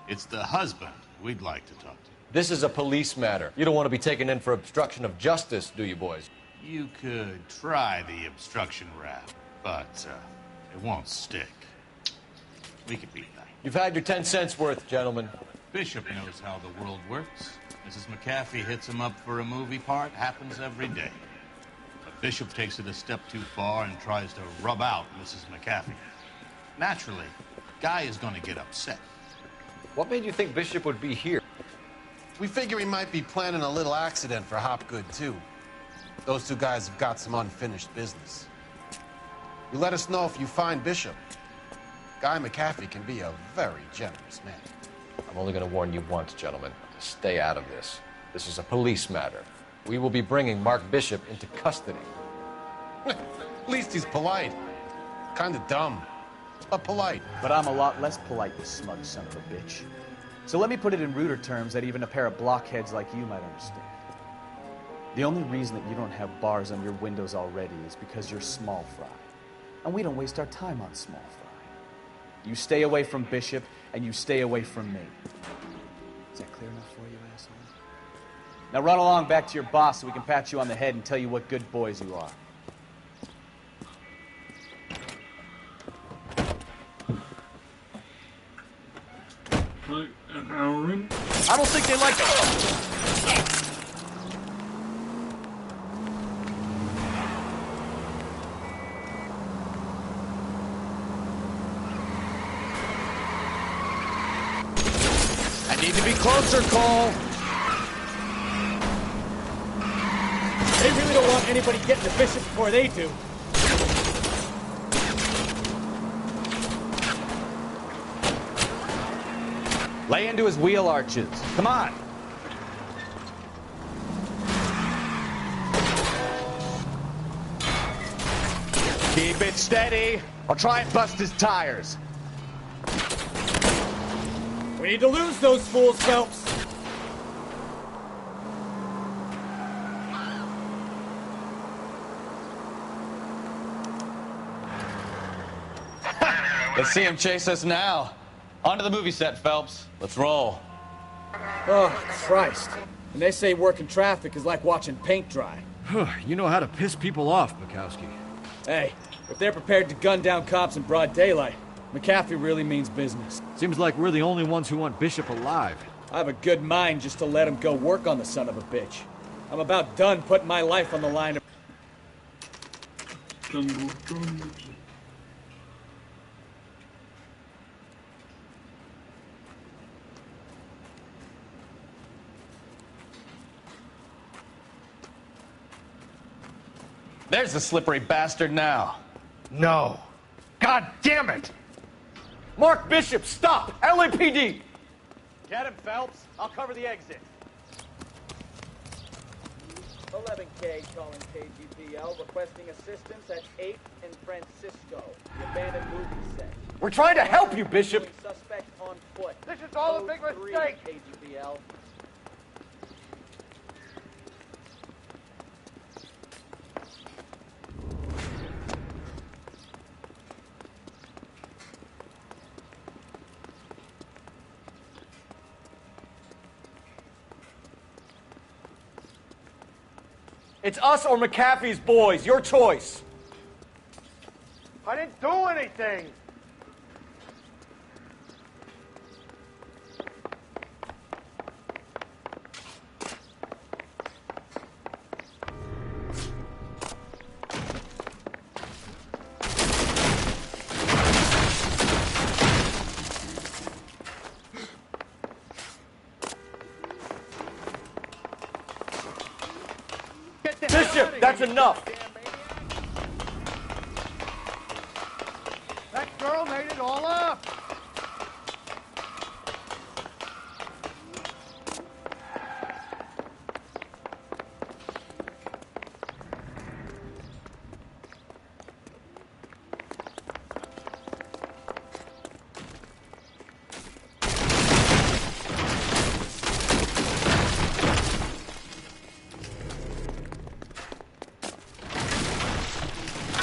It's the husband we'd like to talk to. This is a police matter. You don't want to be taken in for obstruction of justice, do you, boys? You could try the obstruction rap, but it won't stick. We could beat that. You've had your 10 cents worth, gentlemen. Bishop knows how the world works. Mrs. McAfee hits him up for a movie part. Happens every day. But Bishop takes it a step too far and tries to rub out Mrs. McAfee. Naturally, Guy is going to get upset. What made you think Bishop would be here? We figure he might be planning a little accident for Hopgood, too. Those two guys have got some unfinished business. You let us know if you find Bishop. Guy McAfee can be a very generous man. I'm only going to warn you once, gentlemen. Stay out of this. This is a police matter. We will be bringing Mark Bishop into custody. At least he's polite. Kind of dumb, but polite. But I'm a lot less polite, you smug son of a bitch. So let me put it in ruder terms that even a pair of blockheads like you might understand. The only reason that you don't have bars on your windows already is because you're small fry. And we don't waste our time on small fry. You stay away from Bishop, and you stay away from me. Is that clear enough for you, asshole? Now run along back to your boss so we can pat you on the head and tell you what good boys you are. I don't think they like it. I need to be closer, Cole. They really don't want anybody getting to Bishop before they do. Lay into his wheel arches. Come on. Keep it steady. I'll try and bust his tires. We need to lose those fools, Phelps. Let's see him chase us now. On to the movie set, Phelps. Let's roll. Oh, Christ. And they say working traffic is like watching paint dry. You know how to piss people off, Bukowski. Hey, if they're prepared to gun down cops in broad daylight, McAfee really means business. Seems like we're the only ones who want Bishop alive. I have a good mind just to let him go work on the son of a bitch. I'm about done putting my life on the line. There's the slippery bastard now. No. God damn it! Mark Bishop, stop! LAPD! Get him, Phelps. I'll cover the exit. 11K calling KGPL, requesting assistance at 8th and Francisco, the abandoned movie set. We're trying to help you, Bishop. Suspect on foot. This is all a big mistake. KGPL. It's us or McAfee's boys. Your choice. I didn't do anything. Bishop, that's enough. That girl made it all up.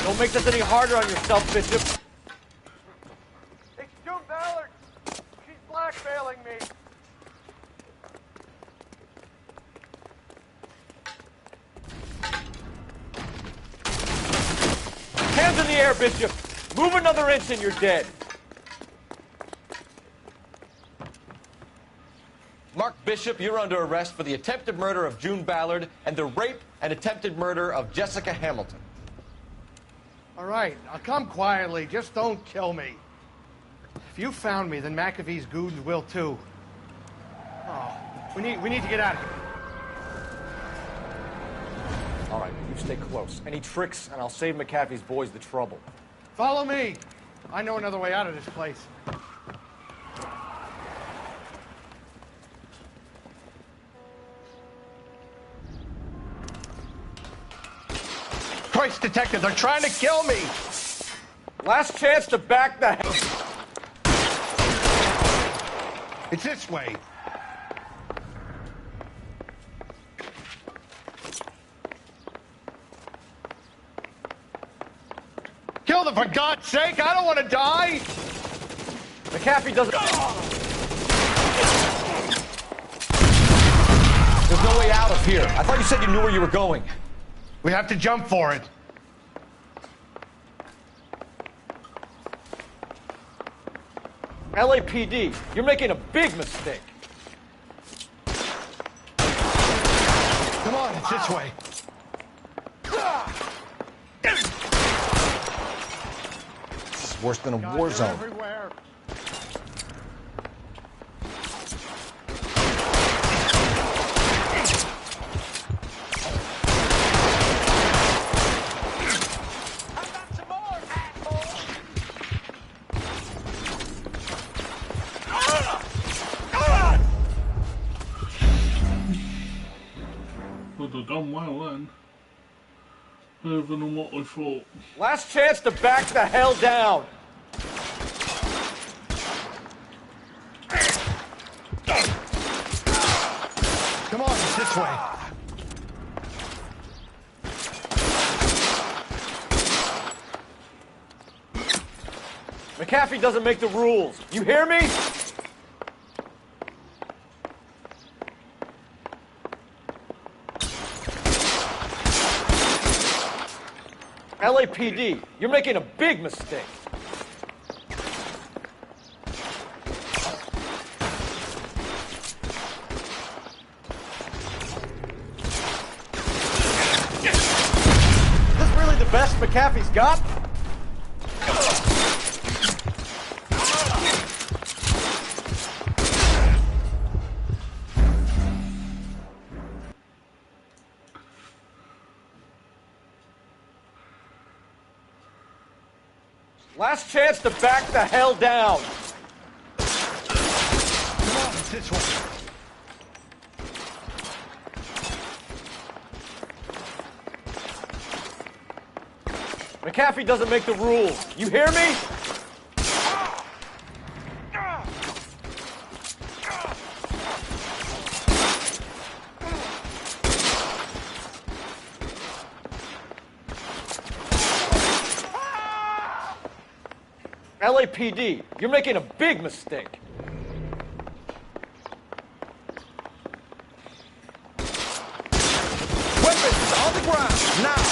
Don't make this any harder on yourself, Bishop. It's June Ballard. She's blackmailing me. Hands in the air, Bishop. Move another inch and you're dead. Mark Bishop, you're under arrest for the attempted murder of June Ballard and the rape and attempted murder of Jessica Hamilton. All right, I'll come quietly. Just don't kill me. If you found me, then McAfee's goons will too. Oh, we need to get out of here. All right, you stay close. Any tricks, and I'll save McAfee's boys the trouble. Follow me. I know another way out of this place. Christ, detective, they're trying to kill me. Last chance to back the hell. It's this way. Kill them, for God's sake! I don't want to die! McAfee doesn't... There's no way out of here. I thought you said you knew where you were going. We have to jump for it. LAPD, you're making a big mistake. Come on, it's this way. This is worse than a war zone. Everywhere. Well, they've done well then. further than what I thought. Last chance to back the hell down. Come on, this way. McAfee doesn't make the rules. You hear me? LAPD, you're making a big mistake. Is this really the best McAfee's got? Last chance to back the hell down. Come on, this way. McAfee doesn't make the rules. You hear me? LAPD, you're making a big mistake. Weapons on the ground, now!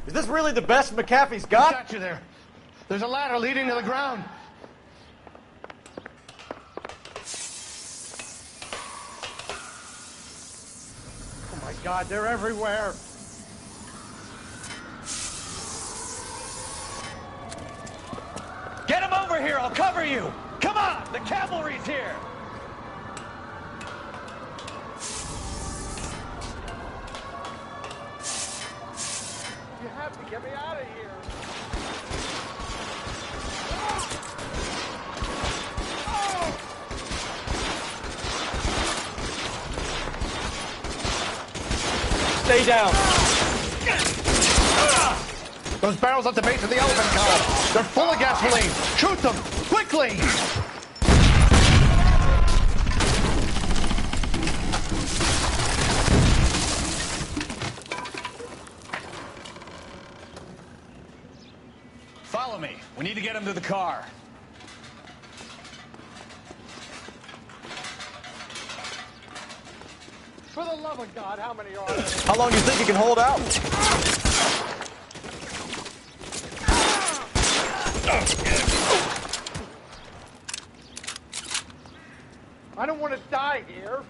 Is this really the best McAfee's got? Got you there. There's a ladder leading to the ground. Oh my God, they're everywhere. Get him over here, I'll cover you! Come on, the cavalry's here! You have to get me out of here. Stay down. Those barrels at the base of the elephant column. They're full of gasoline. Shoot them, quickly! Follow me. We need to get him to the car. For the love of God, how many are there? How long do you think you can hold out? I don't want to die here.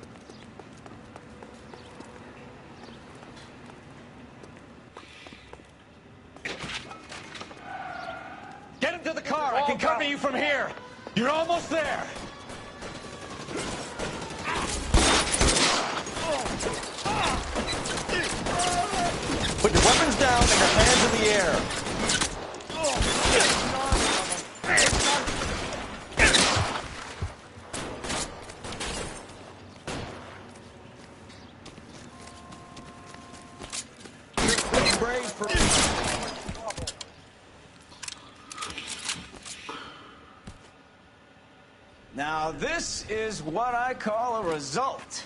Get him to the car. I can cover you from here. You're almost there. Put your weapons down and your hands in the air. Now, this is what I call a result.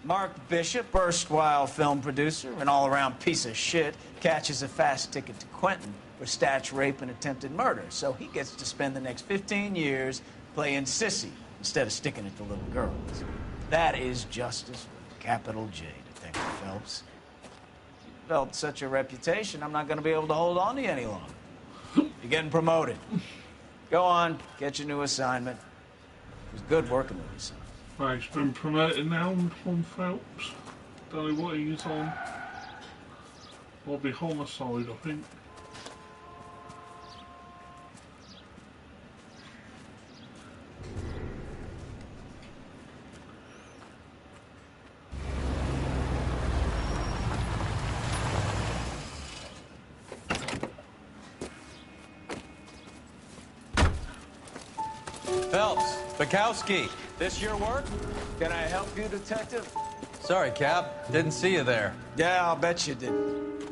Mark Bishop, erstwhile film producer and all-around piece of shit, catches a fast ticket to Quentin for statch rape and attempted murder. So he gets to spend the next 15 years playing sissy instead of sticking it to little girls. That is justice with a capital J, Detective Phelps. You developed such a reputation, I'm not going to be able to hold on to you any longer. You're getting promoted. Go on, get your new assignment. It was good working with you, son. Right, he's been promoted now from Phelps. Don't know what he's on. Will be homicide, I think. Phelps, Bukowski, this your work? Can I help you, Detective? Sorry, Cap. Didn't see you there. Yeah, I'll bet you did.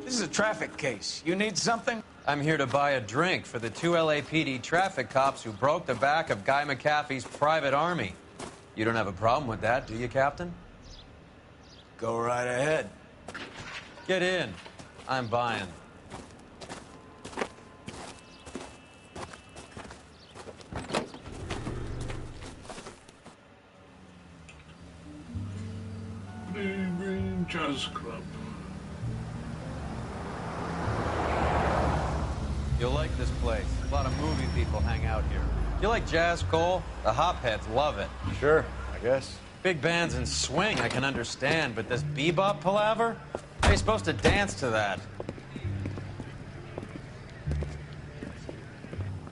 This is a traffic case. You need something? I'm here to buy a drink for the 2 LAPD traffic cops who broke the back of Guy McAfee's private army. You don't have a problem with that, do you, Captain? Go right ahead. Get in. I'm buying. Blue Green Jazz Club. You'll like this place. A lot of movie people hang out here. You like jazz, Cole? The hopheads love it. Sure, I guess. Big bands and swing, I can understand, but this bebop palaver? How are you supposed to dance to that?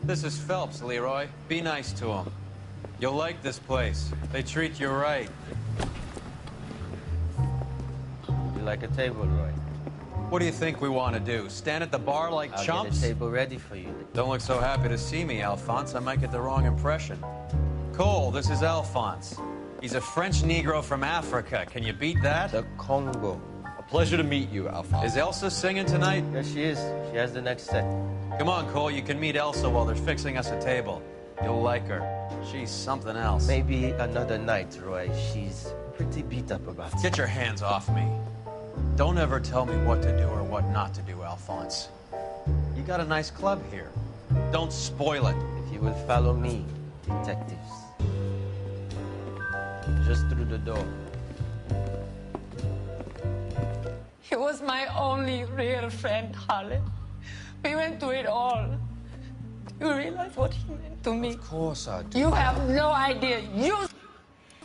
This is Phelps, Leroy. Be nice to him. You'll like this place. They treat you right. You like a table, Roy? What do you think we want to do? Stand at the bar like I'll chumps? get a table ready for you. Don't look so happy to see me, Alphonse. I might get the wrong impression. Cole, this is Alphonse. He's a French Negro from Africa. Can you beat that? The Congo. A pleasure to meet you, Alphonse. Is Elsa singing tonight? Yes, she is. She has the next set. Come on, Cole. You can meet Elsa while they're fixing us a table. You'll like her. She's something else. Maybe another night, Roy. She's pretty beat up about it. Get your hands off me. Don't ever tell me what to do or what not to do, Alphonse. You got a nice club here. Don't spoil it. If you will follow me, detectives. Just through the door. He was my only real friend, Harley. We went through it all. Do you realize what he meant to me? Of course I do. You have no idea. You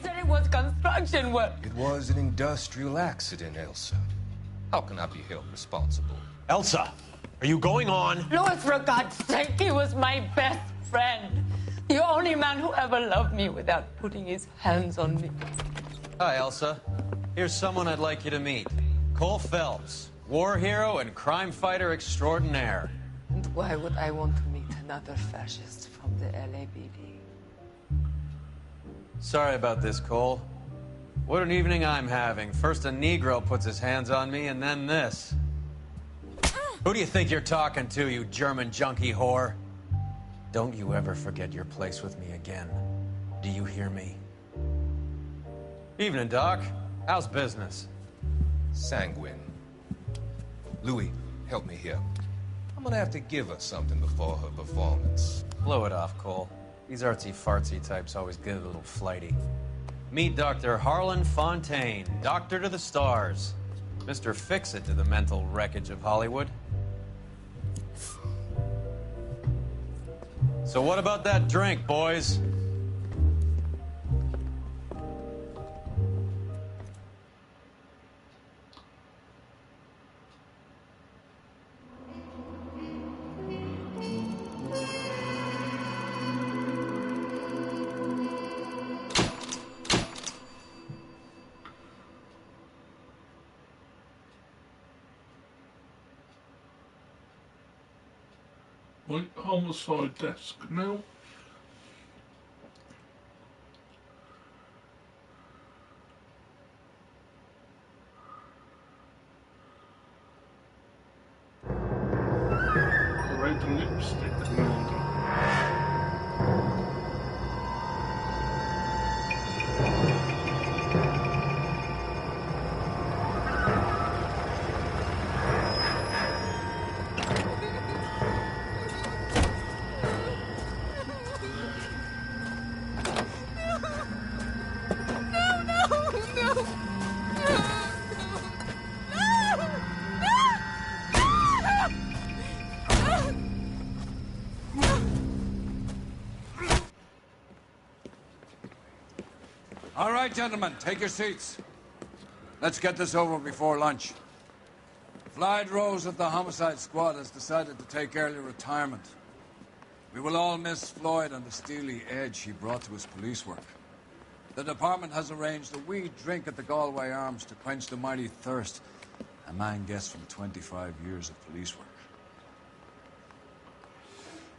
said it was construction work. It was an industrial accident, Elsa. How can I be held responsible? Elsa, are you going on? Louis, for God's sake, he was my best friend. The only man who ever loved me without putting his hands on me. Hi, Elsa. Here's someone I'd like you to meet. Cole Phelps, war hero and crime fighter extraordinaire. And why would I want to meet another fascist from the LAPD? Sorry about this, Cole. What an evening I'm having. First a Negro puts his hands on me, and then this. Who do you think you're talking to, you German junkie whore? Don't you ever forget your place with me again. Do you hear me? Evening, Doc. How's business? Sanguine. Louis, help me here. I'm gonna have to give her something before her performance. Blow it off, Cole. These artsy-fartsy types always get a little flighty. Meet Dr. Harlan Fontaine, doctor to the stars. Mr. Fix-It to the mental wreckage of Hollywood. So what about that drink, boys? My homicide desk now. Red lipstick now. All right, gentlemen, take your seats. Let's get this over before lunch. Floyd Rose of the Homicide Squad has decided to take early retirement. We will all miss Floyd and the steely edge he brought to his police work. The department has arranged a wee drink at the Galway Arms to quench the mighty thirst a man gets from 25 years of police work.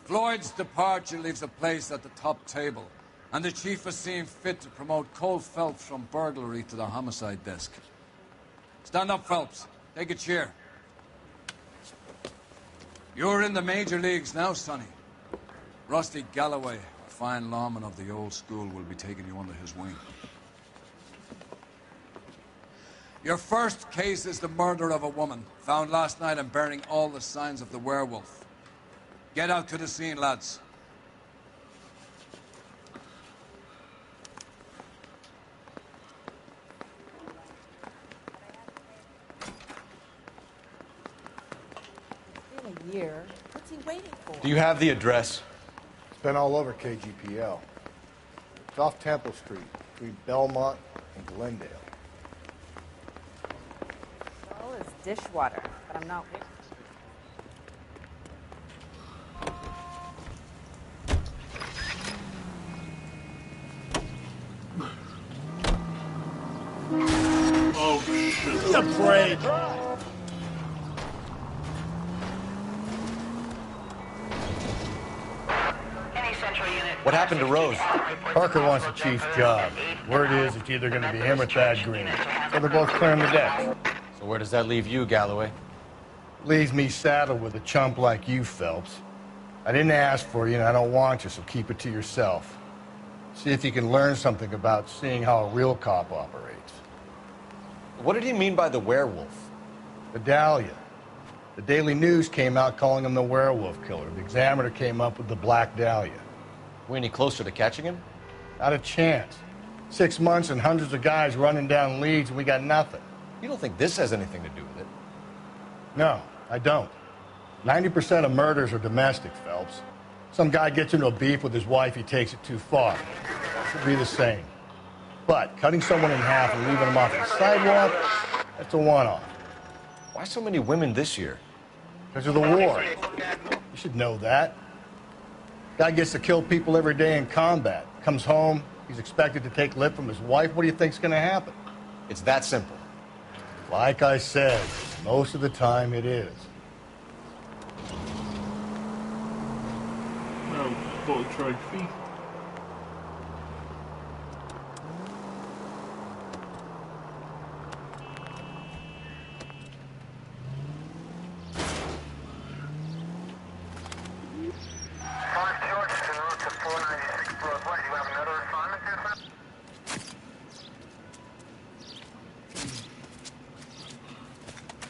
Floyd's departure leaves a place at the top table And the chief has seen fit to promote Cole Phelps from burglary to the homicide desk. Stand up, Phelps. Take a chair. You're in the major leagues now, Sonny. Rusty Galloway, a fine lawman of the old school, will be taking you under his wing. Your first case is the murder of a woman, found last night and bearing all the signs of the werewolf. Get out to the scene, lads. In a year. What's he waiting for? Do you have the address? It's been all over KGPL. It's off Temple Street, between Belmont and Glendale. All is dishwater, but I'm not. Oh, shit. Give me a break. What happened to Rose? Parker wants the chief's job. Word is it's either going to be him or Thad Green. So they're both clearing the deck. So where does that leave you, Galloway? Leaves me saddled with a chump like you, Phelps. I didn't ask for you, and I don't want you, so keep it to yourself. See if you can learn something about seeing how a real cop operates. What did he mean by the werewolf? The Dahlia. The Daily News came out calling him the werewolf killer. The Examiner came up with the Black Dahlia. We any closer to catching him? Not a chance. 6 months and hundreds of guys running down leads, and we got nothing. You don't think this has anything to do with it? No, I don't. 90% of murders are domestic, Phelps. Some guy gets into a beef with his wife, he takes it too far. Should be the same. But cutting someone in half and leaving them off the sidewalk, that's a one-off. Why so many women this year? Because of the war. You should know that. Guy gets to kill people every day in combat. Comes home, he's expected to take lip from his wife. What do you think's going to happen? It's that simple. Like I said, most of the time it is. No, bought a trophy.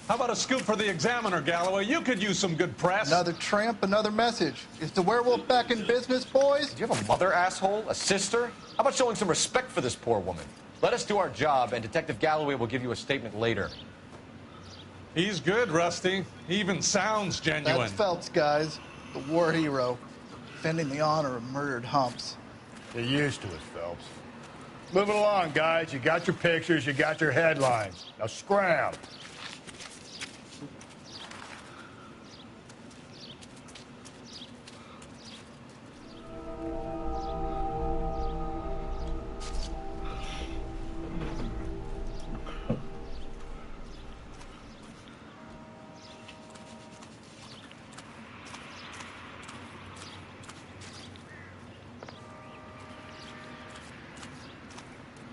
How about a scoop for the Examiner, Galloway? You could use some good press. Another tramp, another message. Is the werewolf back in business, boys? Do you have a mother, asshole? A sister? How about showing some respect for this poor woman? Let us do our job, and Detective Galloway will give you a statement later. He's good, Rusty. He even sounds genuine. That's Phelps, guys. The war hero. Defending the honor of murdered humps. Get used to it, Phelps. Move it along, guys. You got your pictures, you got your headlines. Now scram.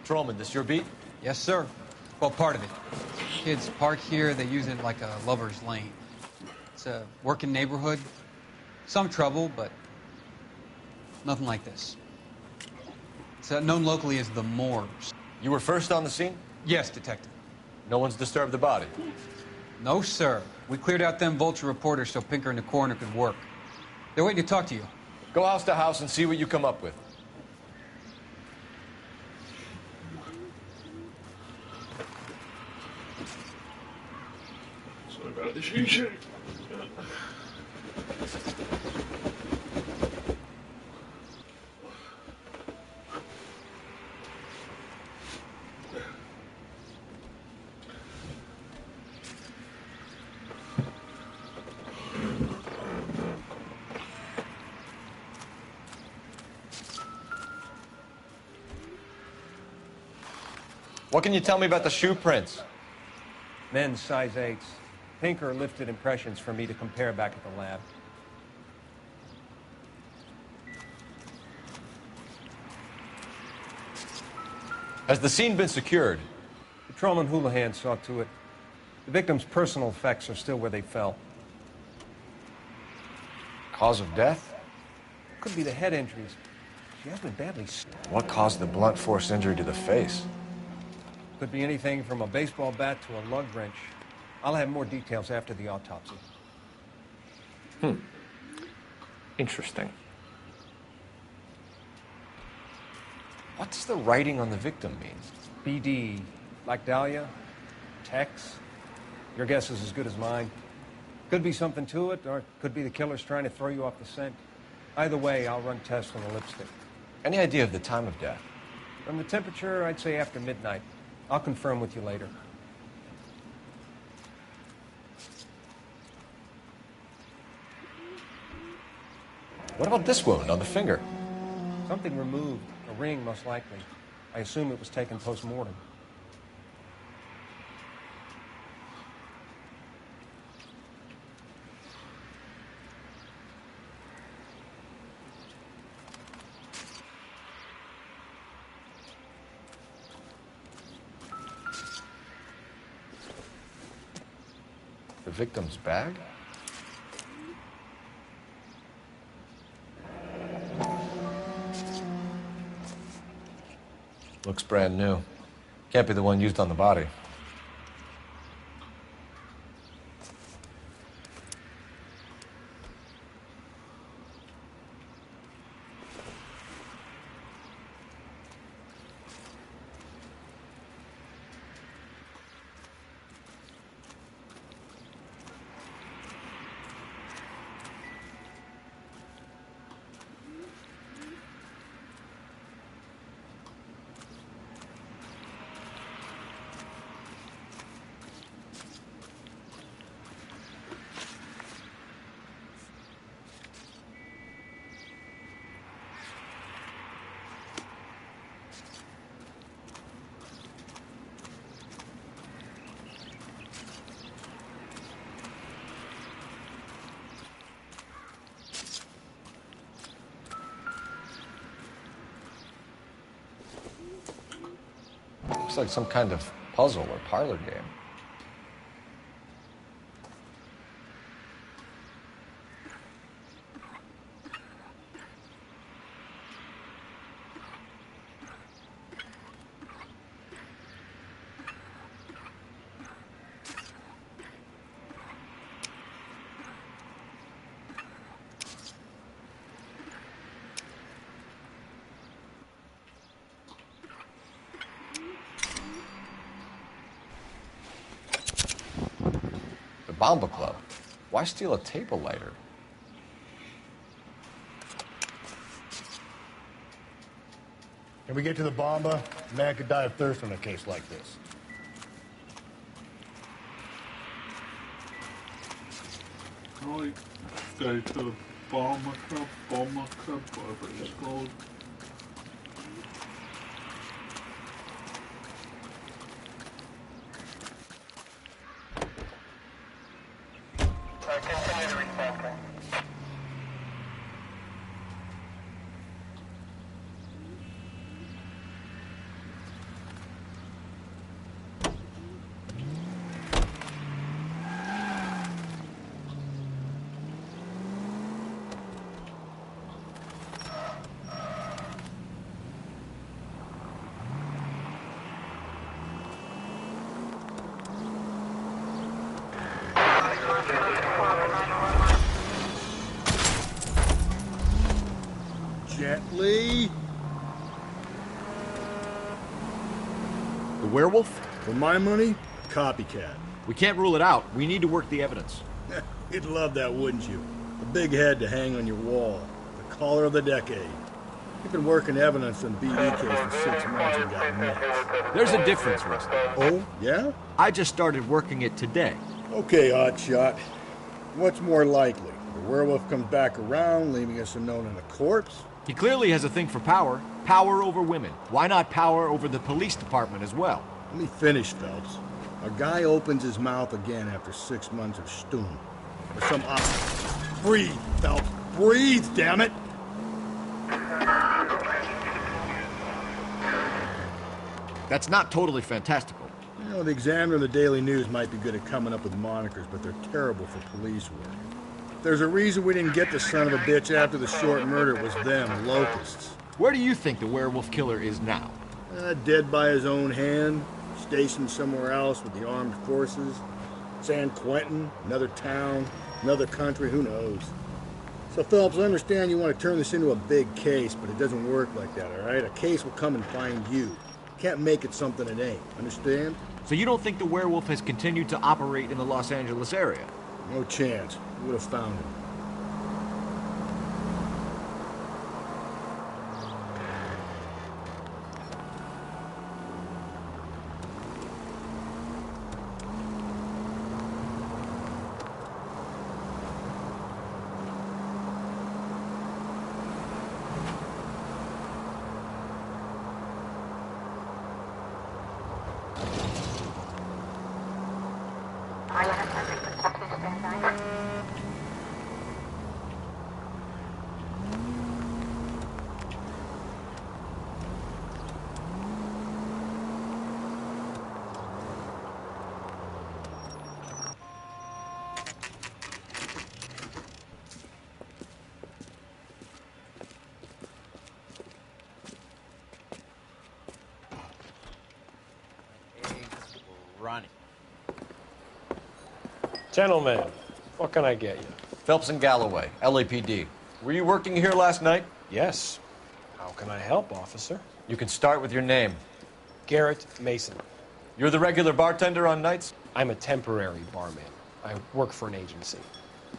Trollman, this your beat? Yes, sir. Well, part of it. Kids park here, they use it like a lover's lane. It's a working neighborhood. Some trouble, but nothing like this. It's known locally as the Moors. You were first on the scene? Yes, Detective. No one's disturbed the body? No, sir. We cleared out them vulture reporters so Pinker and the coroner could work. They're waiting to talk to you. Go house to house and see what you come up with. Sorry about the shoot. What can you tell me about the shoe prints? Men's size 8s. Pinker lifted impressions for me to compare back at the lab. Has the scene been secured? Patrolman Houlihan saw to it. The victim's personal effects are still where they fell. Cause of death? Could be the head injuries. She has been badly stabbed. What caused the blunt force injury to the face? Could be anything from a baseball bat to a lug wrench. I'll have more details after the autopsy. Interesting. What does the writing on the victim mean? BD, like Dahlia, Tex. Your guess is as good as mine. Could be something to it, or it could be the killer's trying to throw you off the scent. Either way, I'll run tests on the lipstick. Any idea of the time of death? From the temperature, I'd say after midnight. I'll confirm with you later. What about this wound on the finger? Something removed. A ring, most likely. I assume it was taken post-mortem. The victim's bag? Looks brand new. Can't be the one used on the body. Looks like some kind of puzzle or parlor game. Bomba Club. Why steal a table lighter? Can we get to the Bomba? A man could die of thirst on a case like this. Right, go to the Bomba Club, whatever it's called. Continue to respond, okay? Gently. The werewolf? For my money, copycat. We can't rule it out. We need to work the evidence. You'd love that, wouldn't you? A big head to hang on your wall. The caller of the decade. You've been working evidence on BD case for 6 months and got nuts. There's a difference, Rusty. Oh, yeah? I just started working it today. Okay, hotshot. What's more likely? The werewolf comes back around, leaving us unknown in a corpse? He clearly has a thing for power. Power over women. Why not power over the police department as well? Let me finish, Phelps. A guy opens his mouth again after 6 months of stewing. Or some Breathe, Phelps. Breathe, damn it! That's not totally fantastical. You know, the Examiner and the Daily News might be good at coming up with monikers, but they're terrible for police work. There's a reason we didn't get the son of a bitch after the short murder. It was them, locusts. Where do you think the werewolf killer is now? Dead by his own hand, stationed somewhere else with the armed forces. San Quentin, another town, another country, who knows? So, Phelps, I understand you want to turn this into a big case, but it doesn't work like that, all right? A case will come and find you. Can't make it something it ain't, understand? So you don't think the werewolf has continued to operate in the Los Angeles area? No chance. We would have found him. Ronnie. Gentlemen, what can I get you? Phelps and Galloway, LAPD. Were you working here last night? Yes. How can I help, officer? You can start with your name. Garrett Mason. You're the regular bartender on nights? I'm a temporary barman. I work for an agency.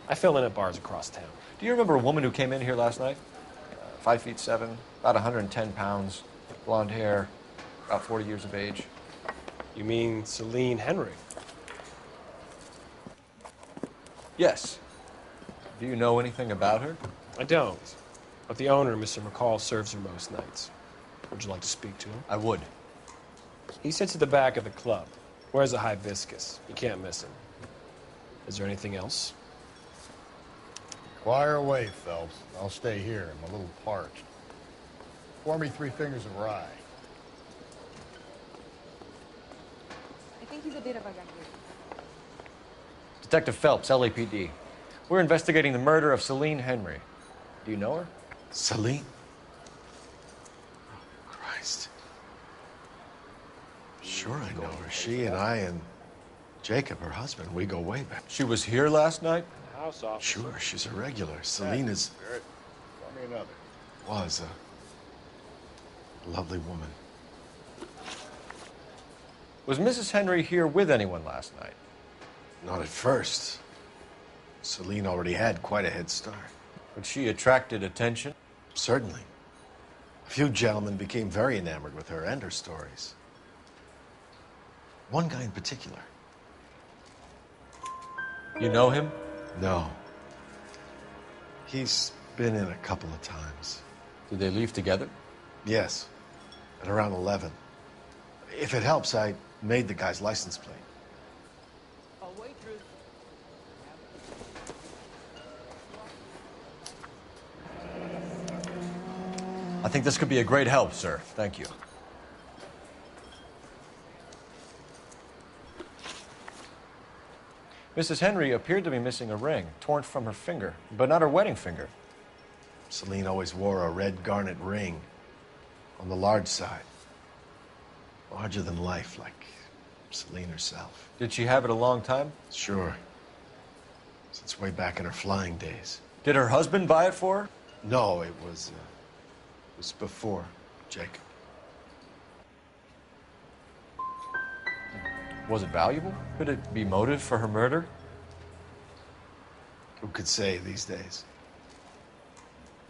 I fill in at bars across town. Do you remember a woman who came in here last night? 5'7", about 110 pounds, blonde hair, about 40 years of age. You mean Celine Henry? Yes. Do you know anything about her? I don't. But the owner, Mr. McCall, serves her most nights. Would you like to speak to him? I would. He sits at the back of the club. Wears a hibiscus. You can't miss him. Is there anything else? Fire away, Phelps. I'll stay here. I'm a little parched. Pour me 3 fingers of rye. I think he's a bit of a junkie. Detective Phelps, LAPD. We're investigating the murder of Celine Henry. Do you know her? Celine? Christ. Sure I know her. She and I and Jacob, her husband, we go way back. She was here last night? House officer. Sure, she's a regular. Celine is... Pour me another. Was a lovely woman. Was Mrs. Henry here with anyone last night? Not at first. Celine already had quite a head start. But she attracted attention? Certainly. A few gentlemen became very enamored with her and her stories. One guy in particular. You know him? No. He's been in a couple of times. Did they leave together? Yes. At around 11. If it helps, I made the guy's license plate. I think this could be a great help, sir. Thank you. Mrs. Henry appeared to be missing a ring, torn from her finger, but not her wedding finger. Celine always wore a red garnet ring on the large side. Larger than life, like Celine herself. Did she have it a long time? Sure. Since way back in her flying days. Did her husband buy it for her? No, it was before Jacob. Was it valuable? Could it be motive for her murder? Who could say these days?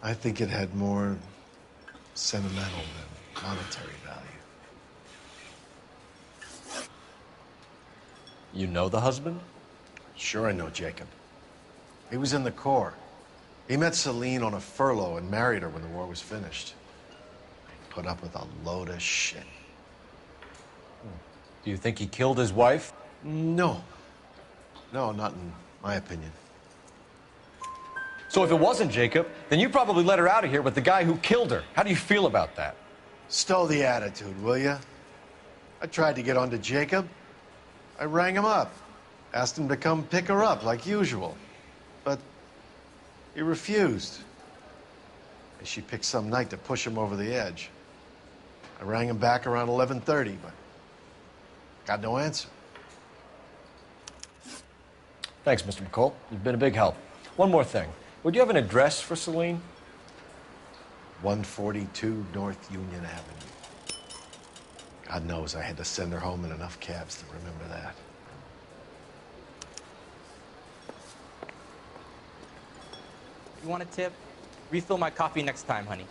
I think it had more sentimental than monetary value. You know the husband? Sure I know Jacob. He was in the Corps. He met Celine on a furlough and married her when the war was finished. He put up with a load of shit. Do you think he killed his wife? No. No, not in my opinion. So if it wasn't Jacob, then you probably let her out of here with the guy who killed her. How do you feel about that? Stow the attitude, will ya? I tried to get onto Jacob. I rang him up, asked him to come pick her up like usual. But he refused. And she picked some night to push him over the edge. I rang him back around 11:30, but got no answer. Thanks, Mr. McCall. You've been a big help. One more thing. Would you have an address for Celine? 142 North Union Avenue. God knows I had to send her home in enough cabs to remember that. You want a tip? Refill my coffee next time, honey.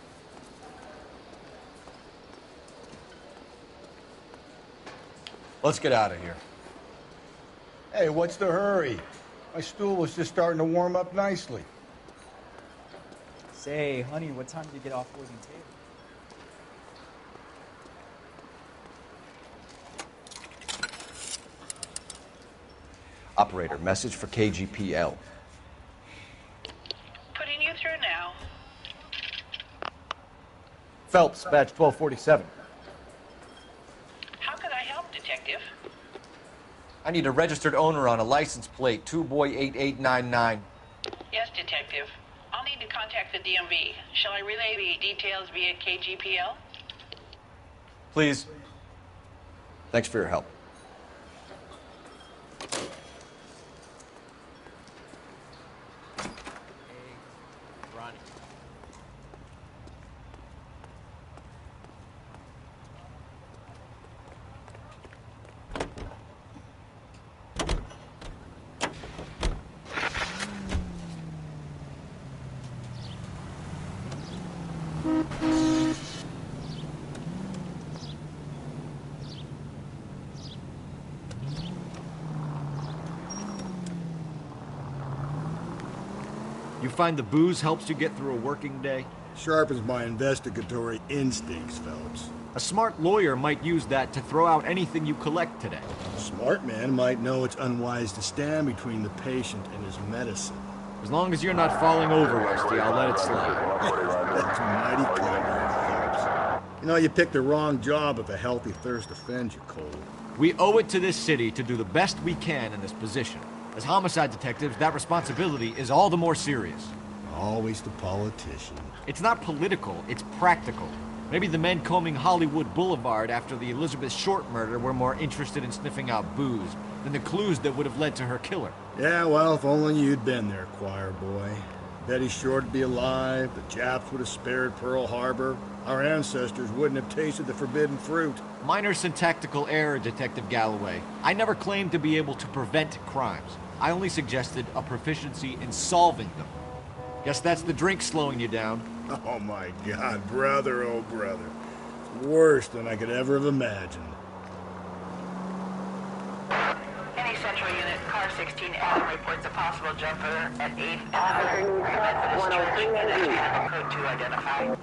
Let's get out of here. Hey, what's the hurry? My stool was just starting to warm up nicely. Say, honey, what time did you get off William Taylor? Operator, message for KGPL. Putting you through now. Phelps, badge 1247. How could I help, Detective? I need a registered owner on a license plate, 2boy8899. Yes, Detective. I'll need to contact the DMV. Shall I relay the details via KGPL? Please. Thanks for your help. Ronnie. You find the booze helps you get through a working day? Sharpens my investigatory instincts, Phelps. A smart lawyer might use that to throw out anything you collect today. A smart man might know it's unwise to stand between the patient and his medicine. As long as you're not falling over, Rusty, I'll let it slide. That's mighty kind of you, Phelps. You know, you picked the wrong job if a healthy thirst offends you, Cole. We owe it to this city to do the best we can in this position. As homicide detectives, that responsibility is all the more serious. Always the politician. It's not political, it's practical. Maybe the men combing Hollywood Boulevard after the Elizabeth Short murder were more interested in sniffing out booze than the clues that would have led to her killer. Yeah, well, if only you'd been there, choir boy. Betty Short would be alive, the Japs would have spared Pearl Harbor, our ancestors wouldn't have tasted the forbidden fruit. Minor syntactical error, Detective Galloway. I never claimed to be able to prevent crimes. I only suggested a proficiency in solving them. Guess that's the drink slowing you down. Oh my God, brother, oh brother. Worse than I could ever have imagined. Any Central Unit, car 16L reports a possible jumper at 8th and 100 Methodist Church. Unit code 2 identified.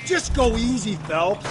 Just go easy, Phelps.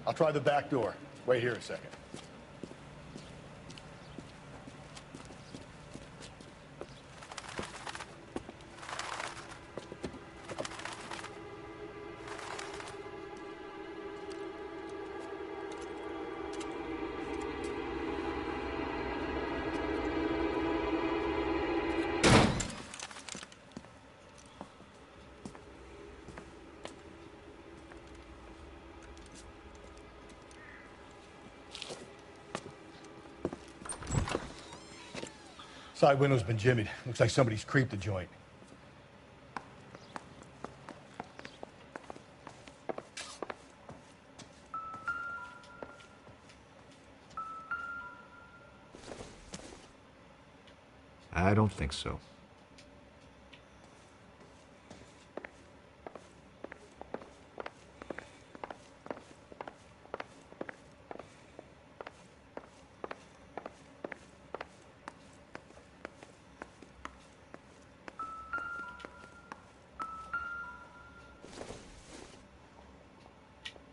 I'll try the back door. Wait here a second. Side window's been jimmied. Looks like somebody's creeped the joint. I don't think so.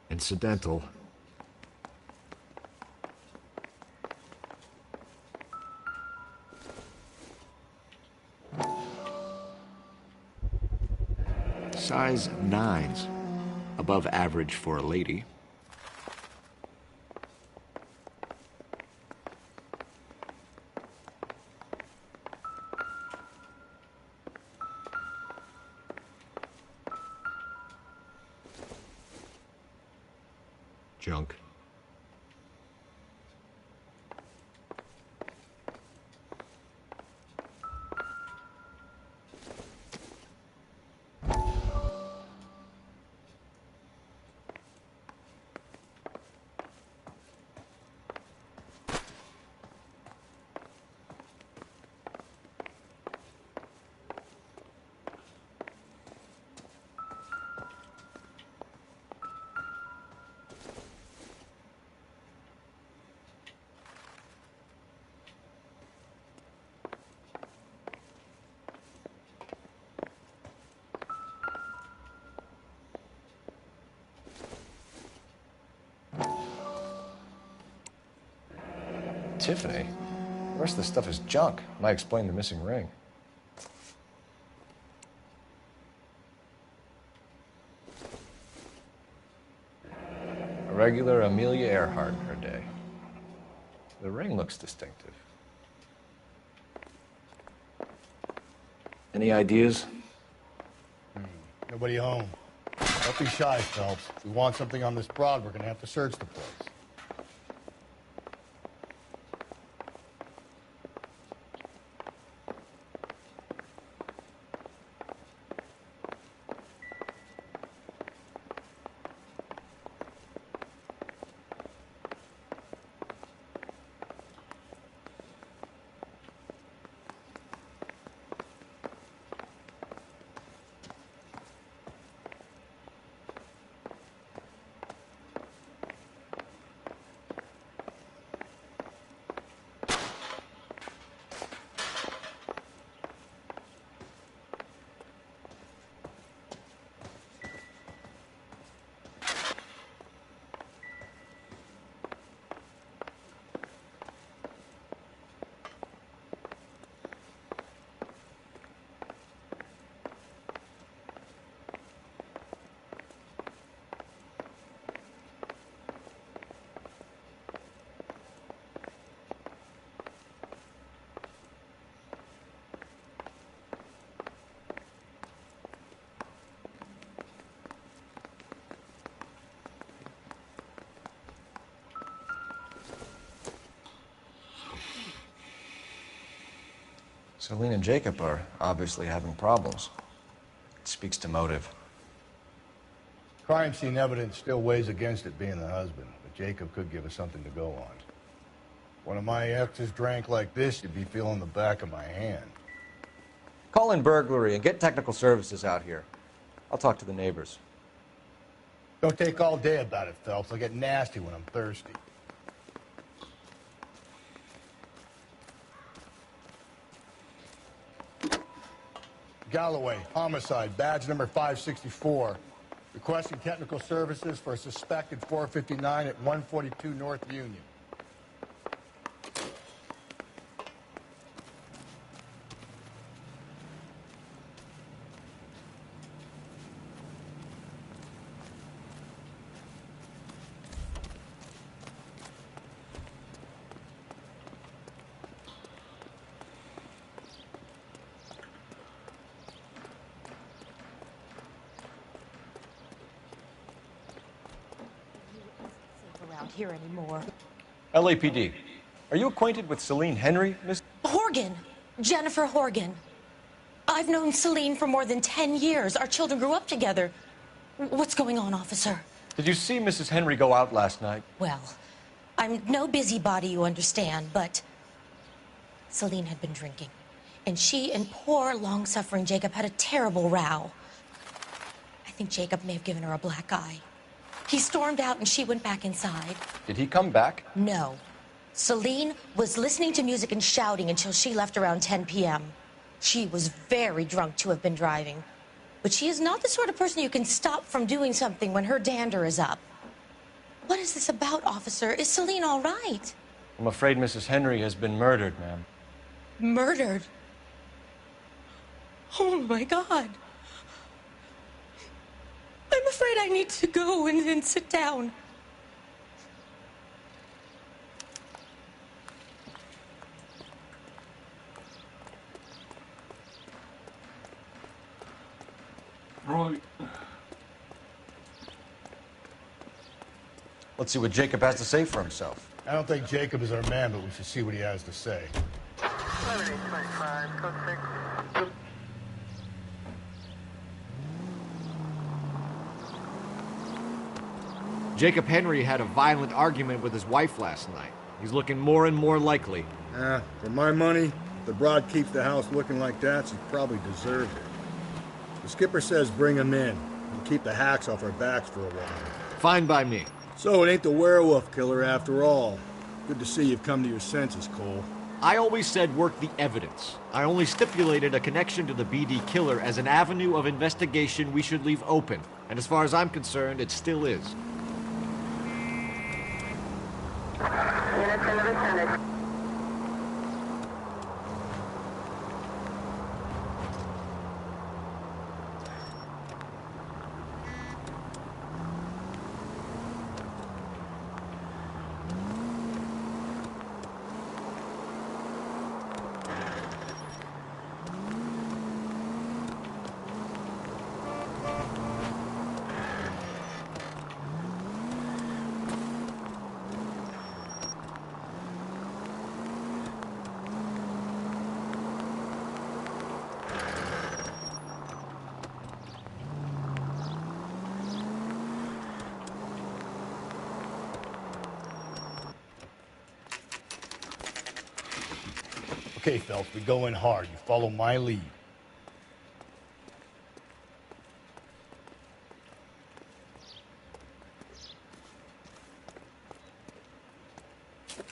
Incidental. Size 9s. Above average for a lady. Junk. Tiffany? The rest of the stuff is junk. Might explain the missing ring. A regular Amelia Earhart in her day. The ring looks distinctive. Any ideas? Nobody home. Don't be shy, Phelps. If we want something on this broad, we're gonna have to search the place. Celine and Jacob are obviously having problems. It speaks to motive. Crime scene evidence still weighs against it being the husband, but Jacob could give us something to go on. One of my exes drank like this, you'd be feeling the back of my hand. Call in burglary and get technical services out here. I'll talk to the neighbors. Don't take all day about it, Phelps. I'll get nasty when I'm thirsty. Galloway, homicide, badge number 564. Requesting technical services for a suspected 459 at 142 North Union. Around here anymore. LAPD. Are you acquainted with Celine Henry, Miss? Horgan. Jennifer Horgan. I've known Celine for more than 10 years. Our children grew up together. What's going on, officer? Did you see Mrs. Henry go out last night? Well, I'm no busybody, you understand, but Celine had been drinking. And she and poor, long-suffering Jacob had a terrible row. I think Jacob may have given her a black eye. He stormed out and she went back inside. Did he come back? No. Celine was listening to music and shouting until she left around 10 p.m. She was very drunk to have been driving. But she is not the sort of person you can stop from doing something when her dander is up. What is this about, officer? Is Celine all right? I'm afraid Mrs. Henry has been murdered, ma'am. Murdered? Oh, my God. I'm afraid I need to go and sit down. Right. Let's see what Jacob has to say for himself. I don't think Jacob is our man, but we should see what he has to say. 1125, code 6. Jacob Henry had a violent argument with his wife last night. He's looking more and more likely. For my money, if the broad keeps the house looking like that, she probably deserved it. The skipper says bring him in. We'll keep the hacks off our backs for a while. Fine by me. So it ain't the werewolf killer after all. Good to see you've come to your senses, Cole. I always said work the evidence. I only stipulated a connection to the BD killer as an avenue of investigation we should leave open. And as far as I'm concerned, it still is. Units in the vicinity. Okay, Phelps, we go in hard. You follow my lead.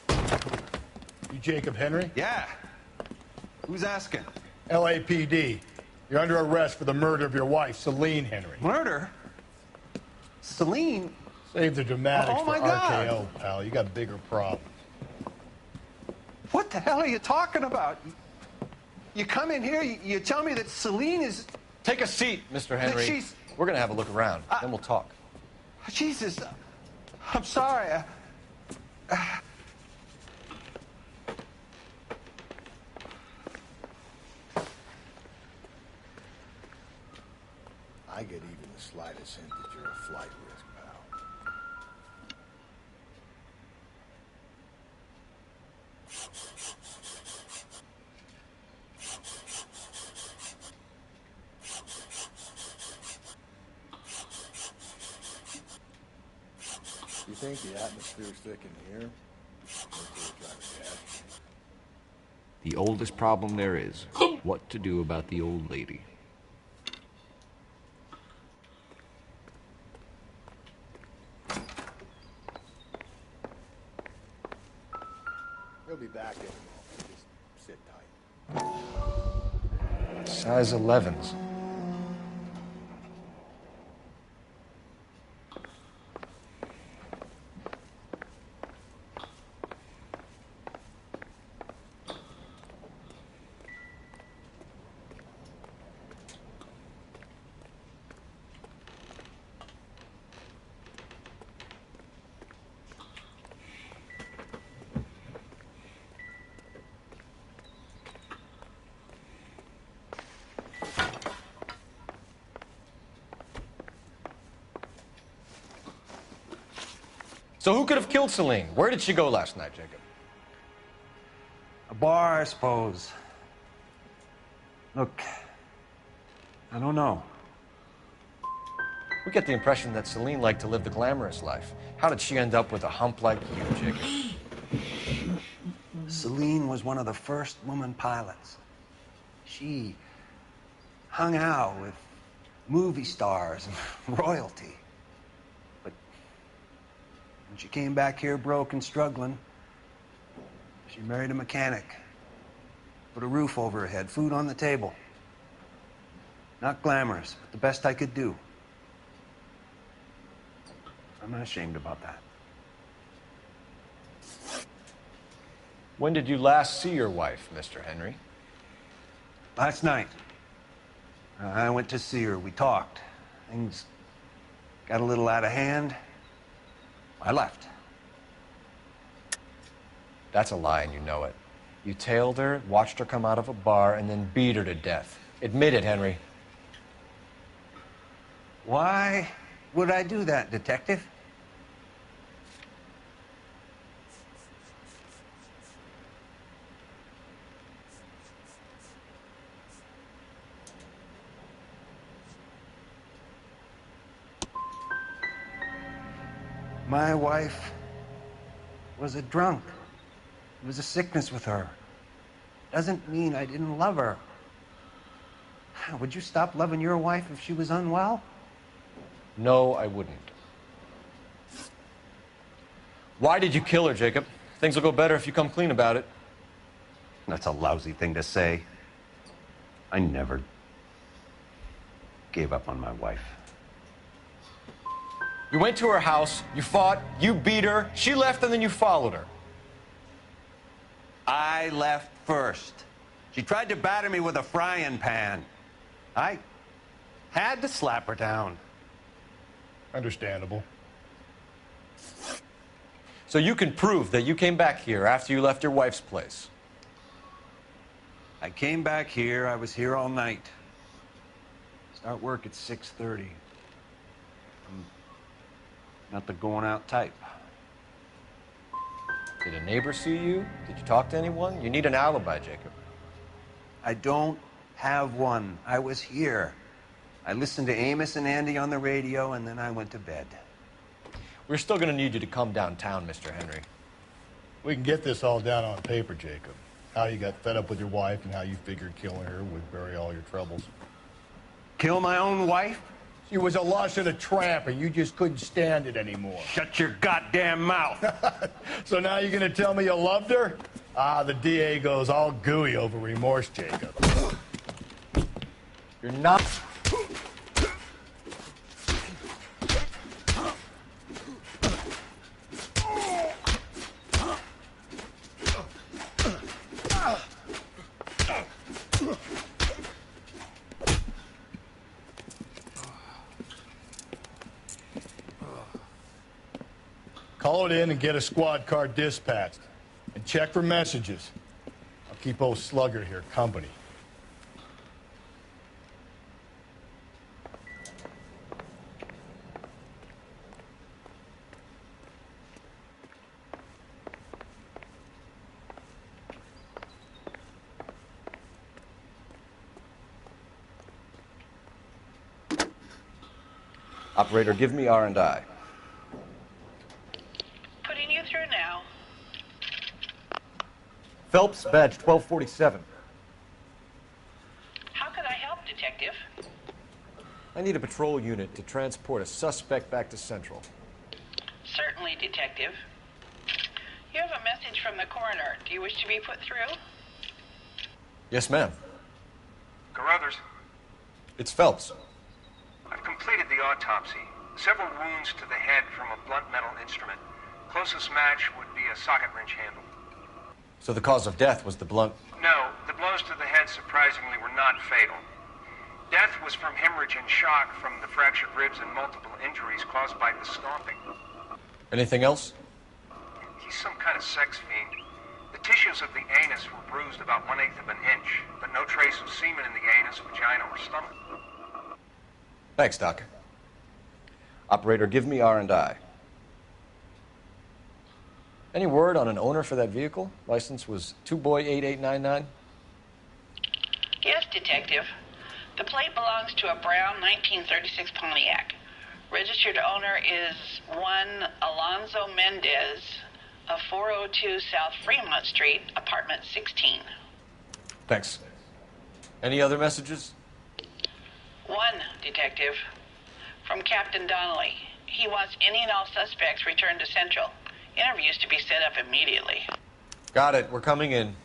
You Jacob Henry? Yeah. Who's asking? LAPD. You're under arrest for the murder of your wife, Celine Henry. Murder? Celine? Save the dramatics Oh, for my God. RKO, pal. You got bigger problems. What the hell are you talking about? You come in here, you tell me that Celine is... Take a seat, Mr. Henry. She's... We're going to have a look around, then we'll talk. Jesus, I'm sorry. I get even the slightest hint that you're a flight risk, pal. You think the atmosphere's thick in here? The oldest problem there is, what to do about the old lady. He'll be back in a moment. Just sit tight. Size 11s. So who could have killed Celine? Where did she go last night, Jacob? A bar, I suppose. Look, I don't know. We get the impression that Celine liked to live the glamorous life. How did she end up with a hump like you, Jacob? Celine was one of the first woman pilots. She hung out with movie stars and royalty. But when she came back here broke and struggling, she married a mechanic. Put a roof over her head, food on the table. Not glamorous, but the best I could do. I'm not ashamed about that. When did you last see your wife, Mr. Henry? Last night. I went to see her. We talked. Things got a little out of hand. I left. That's a lie, and you know it. You tailed her, watched her come out of a bar, and then beat her to death. Admit it, Henry. Why would I do that, Detective? My wife was a drunk. It was a sickness with her. Doesn't mean I didn't love her. Would you stop loving your wife if she was unwell? No, I wouldn't. Why did you kill her, Jacob? Things will go better if you come clean about it. That's a lousy thing to say. I never gave up on my wife. You went to her house, you fought, you beat her, she left, and then you followed her. I left first. She tried to batter me with a frying pan. I had to slap her down. Understandable. So you can prove that you came back here after you left your wife's place. I came back here. I was here all night. Start work at 6:30. I'm not the going out type. Did a neighbor see you? Did you talk to anyone? You need an alibi, Jacob. I don't have one. I was here. I listened to Amos and Andy on the radio, and then I went to bed. We're still going to need you to come downtown, Mr. Henry. We can get this all down on paper, Jacob. How you got fed up with your wife and how you figured killing her would bury all your troubles. Kill my own wife? She was a lush and a tramp, and you just couldn't stand it anymore. Shut your goddamn mouth. So now you're going to tell me you loved her? Ah, the DA goes all gooey over remorse, Jacob. You're not... Call it in and get a squad car dispatched. And check for messages. I'll keep old Slugger here company. Operator, give me R&I. Putting you through now. Phelps, badge 1247. How can I help, Detective? I need a patrol unit to transport a suspect back to Central. Certainly, Detective. You have a message from the coroner. Do you wish to be put through? Yes, ma'am. Carruthers, It's Phelps. I've completed the autopsy. Several wounds to the head from a blunt metal instrument. Closest match would be a socket wrench handle. So the cause of death was the blunt... No, the blows to the head surprisingly were not fatal. Death was from hemorrhage and shock from the fractured ribs and multiple injuries caused by the stomping. Anything else? He's some kind of sex fiend. The tissues of the anus were bruised about 1/8 of an inch, but no trace of semen in the anus, vagina, or stomach. Thanks, Doc. Operator, give me R&I. Any word on an owner for that vehicle? License was 2boy8899. Yes, Detective. The plate belongs to a brown 1936 Pontiac. Registered owner is one Alonzo Mendez of 402 South Fremont Street, apartment 16. Thanks. Any other messages? One, Detective. From Captain Donnelly. He wants any and all suspects returned to Central. Interviews to be set up immediately. Got it. We're coming in.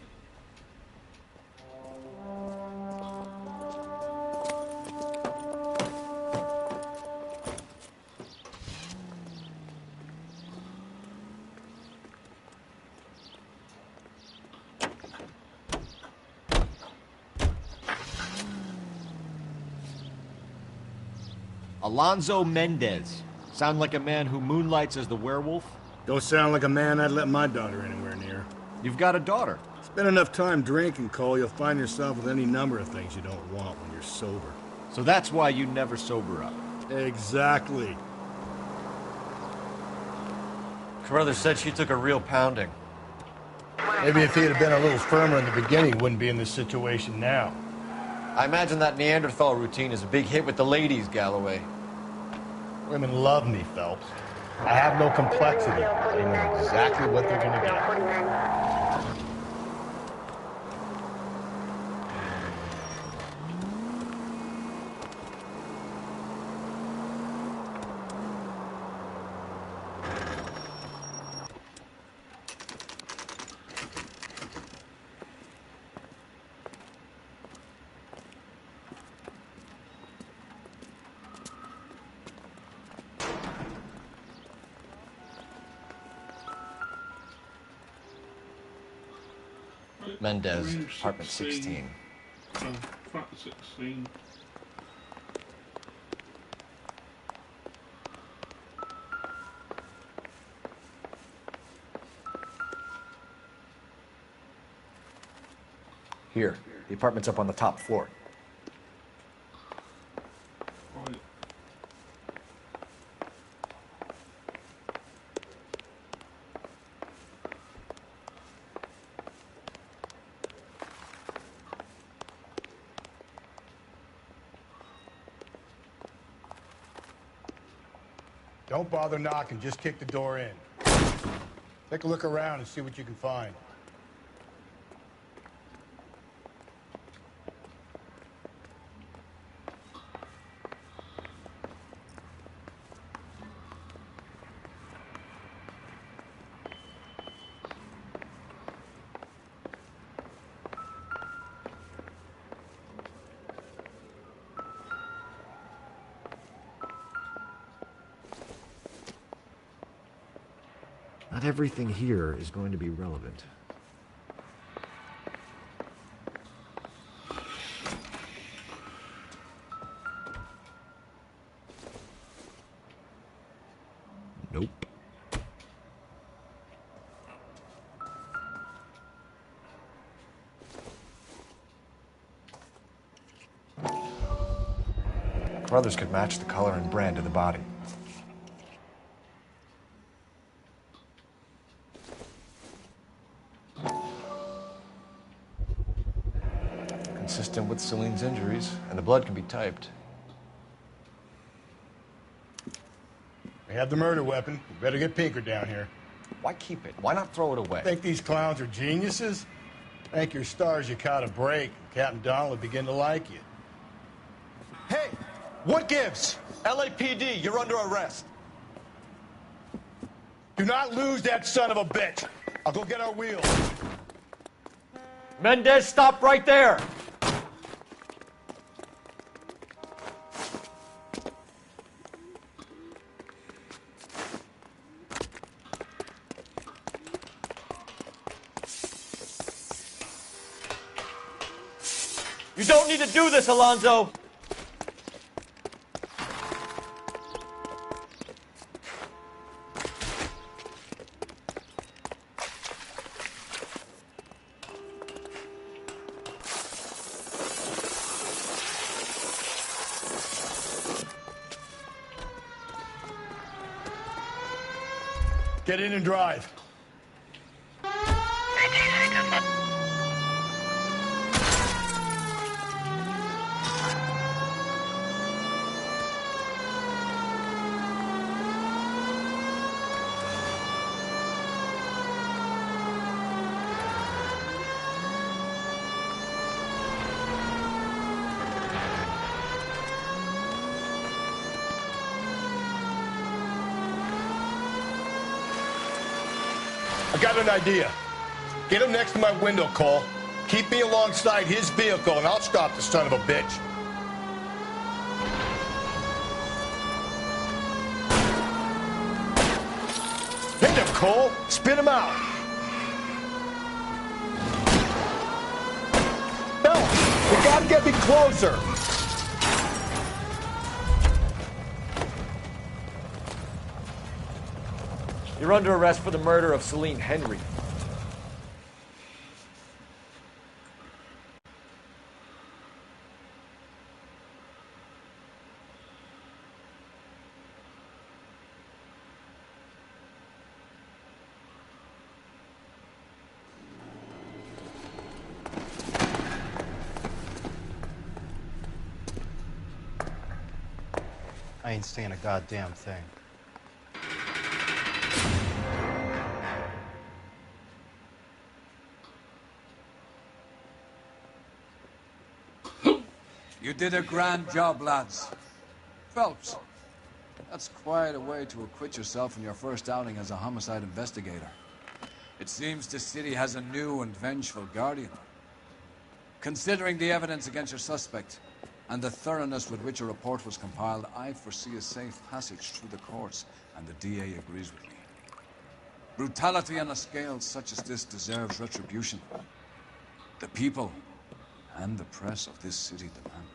Alonzo Mendez. Sound like a man who moonlights as the werewolf? Don't sound like a man I'd let my daughter anywhere near. You've got a daughter. Spend enough time drinking, Cole, you'll find yourself with any number of things you don't want when you're sober. So that's why you never sober up. Exactly. Carruthers said she took a real pounding. Maybe if he had been a little firmer in the beginning, he wouldn't be in this situation now. I imagine that Neanderthal routine is a big hit with the ladies, Galloway. Women love me, Phelps. I have no complexity. They know exactly what they're gonna get. Mendez, apartment 16. Flat 16. Here, the apartment's up on the top floor. Right. Don't bother knocking, just kick the door in. Take a look around and see what you can find. Not everything here is going to be relevant. Nope. Carruthers could match the color and brand of the body. Consistent with Celine's injuries, and the blood can be typed. We have the murder weapon. We better get Pinker down here. Why keep it? Why not throw it away? Think these clowns are geniuses? Thank your stars you caught a break. Captain Donald will begin to like you. Hey, what gives? LAPD, you're under arrest. Do not lose that son of a bitch. I'll go get our wheels. Mendez, stop right there! You don't need to do this, Alonzo! Get in and drive. I got an idea. Get him next to my window, Cole. Keep me alongside his vehicle, and I'll stop the son of a bitch. Hit him, Cole. Spit him out. No, you gotta get me closer. You're under arrest for the murder of Celine Henry. I ain't saying a goddamn thing. You did a grand job, lads. Phelps, that's quite a way to acquit yourself in your first outing as a homicide investigator. It seems the city has a new and vengeful guardian. Considering the evidence against your suspect and the thoroughness with which a report was compiled, I foresee a safe passage through the courts, and the DA agrees with me. Brutality on a scale such as this deserves retribution. The people and the press of this city demand it.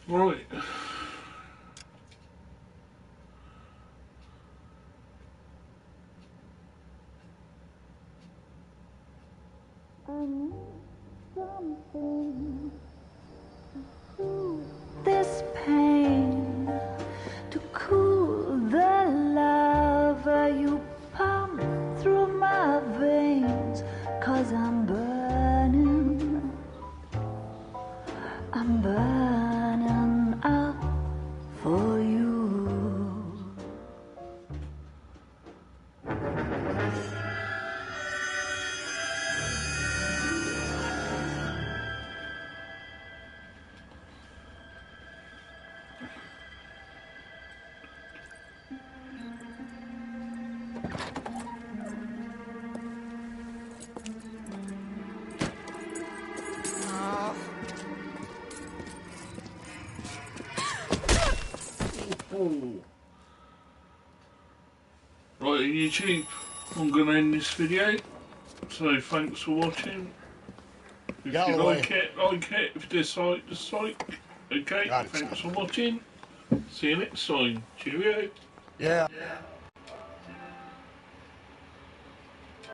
Right. Something to soothe this pain, to cool the lava you pump through my veins, 'cause I'm burning up for you. Right, YouTube, I'm going to end this video, so thanks for watching. If you like it, if you dislike, okay, thanks for watching, see you next time, cheerio. Yeah.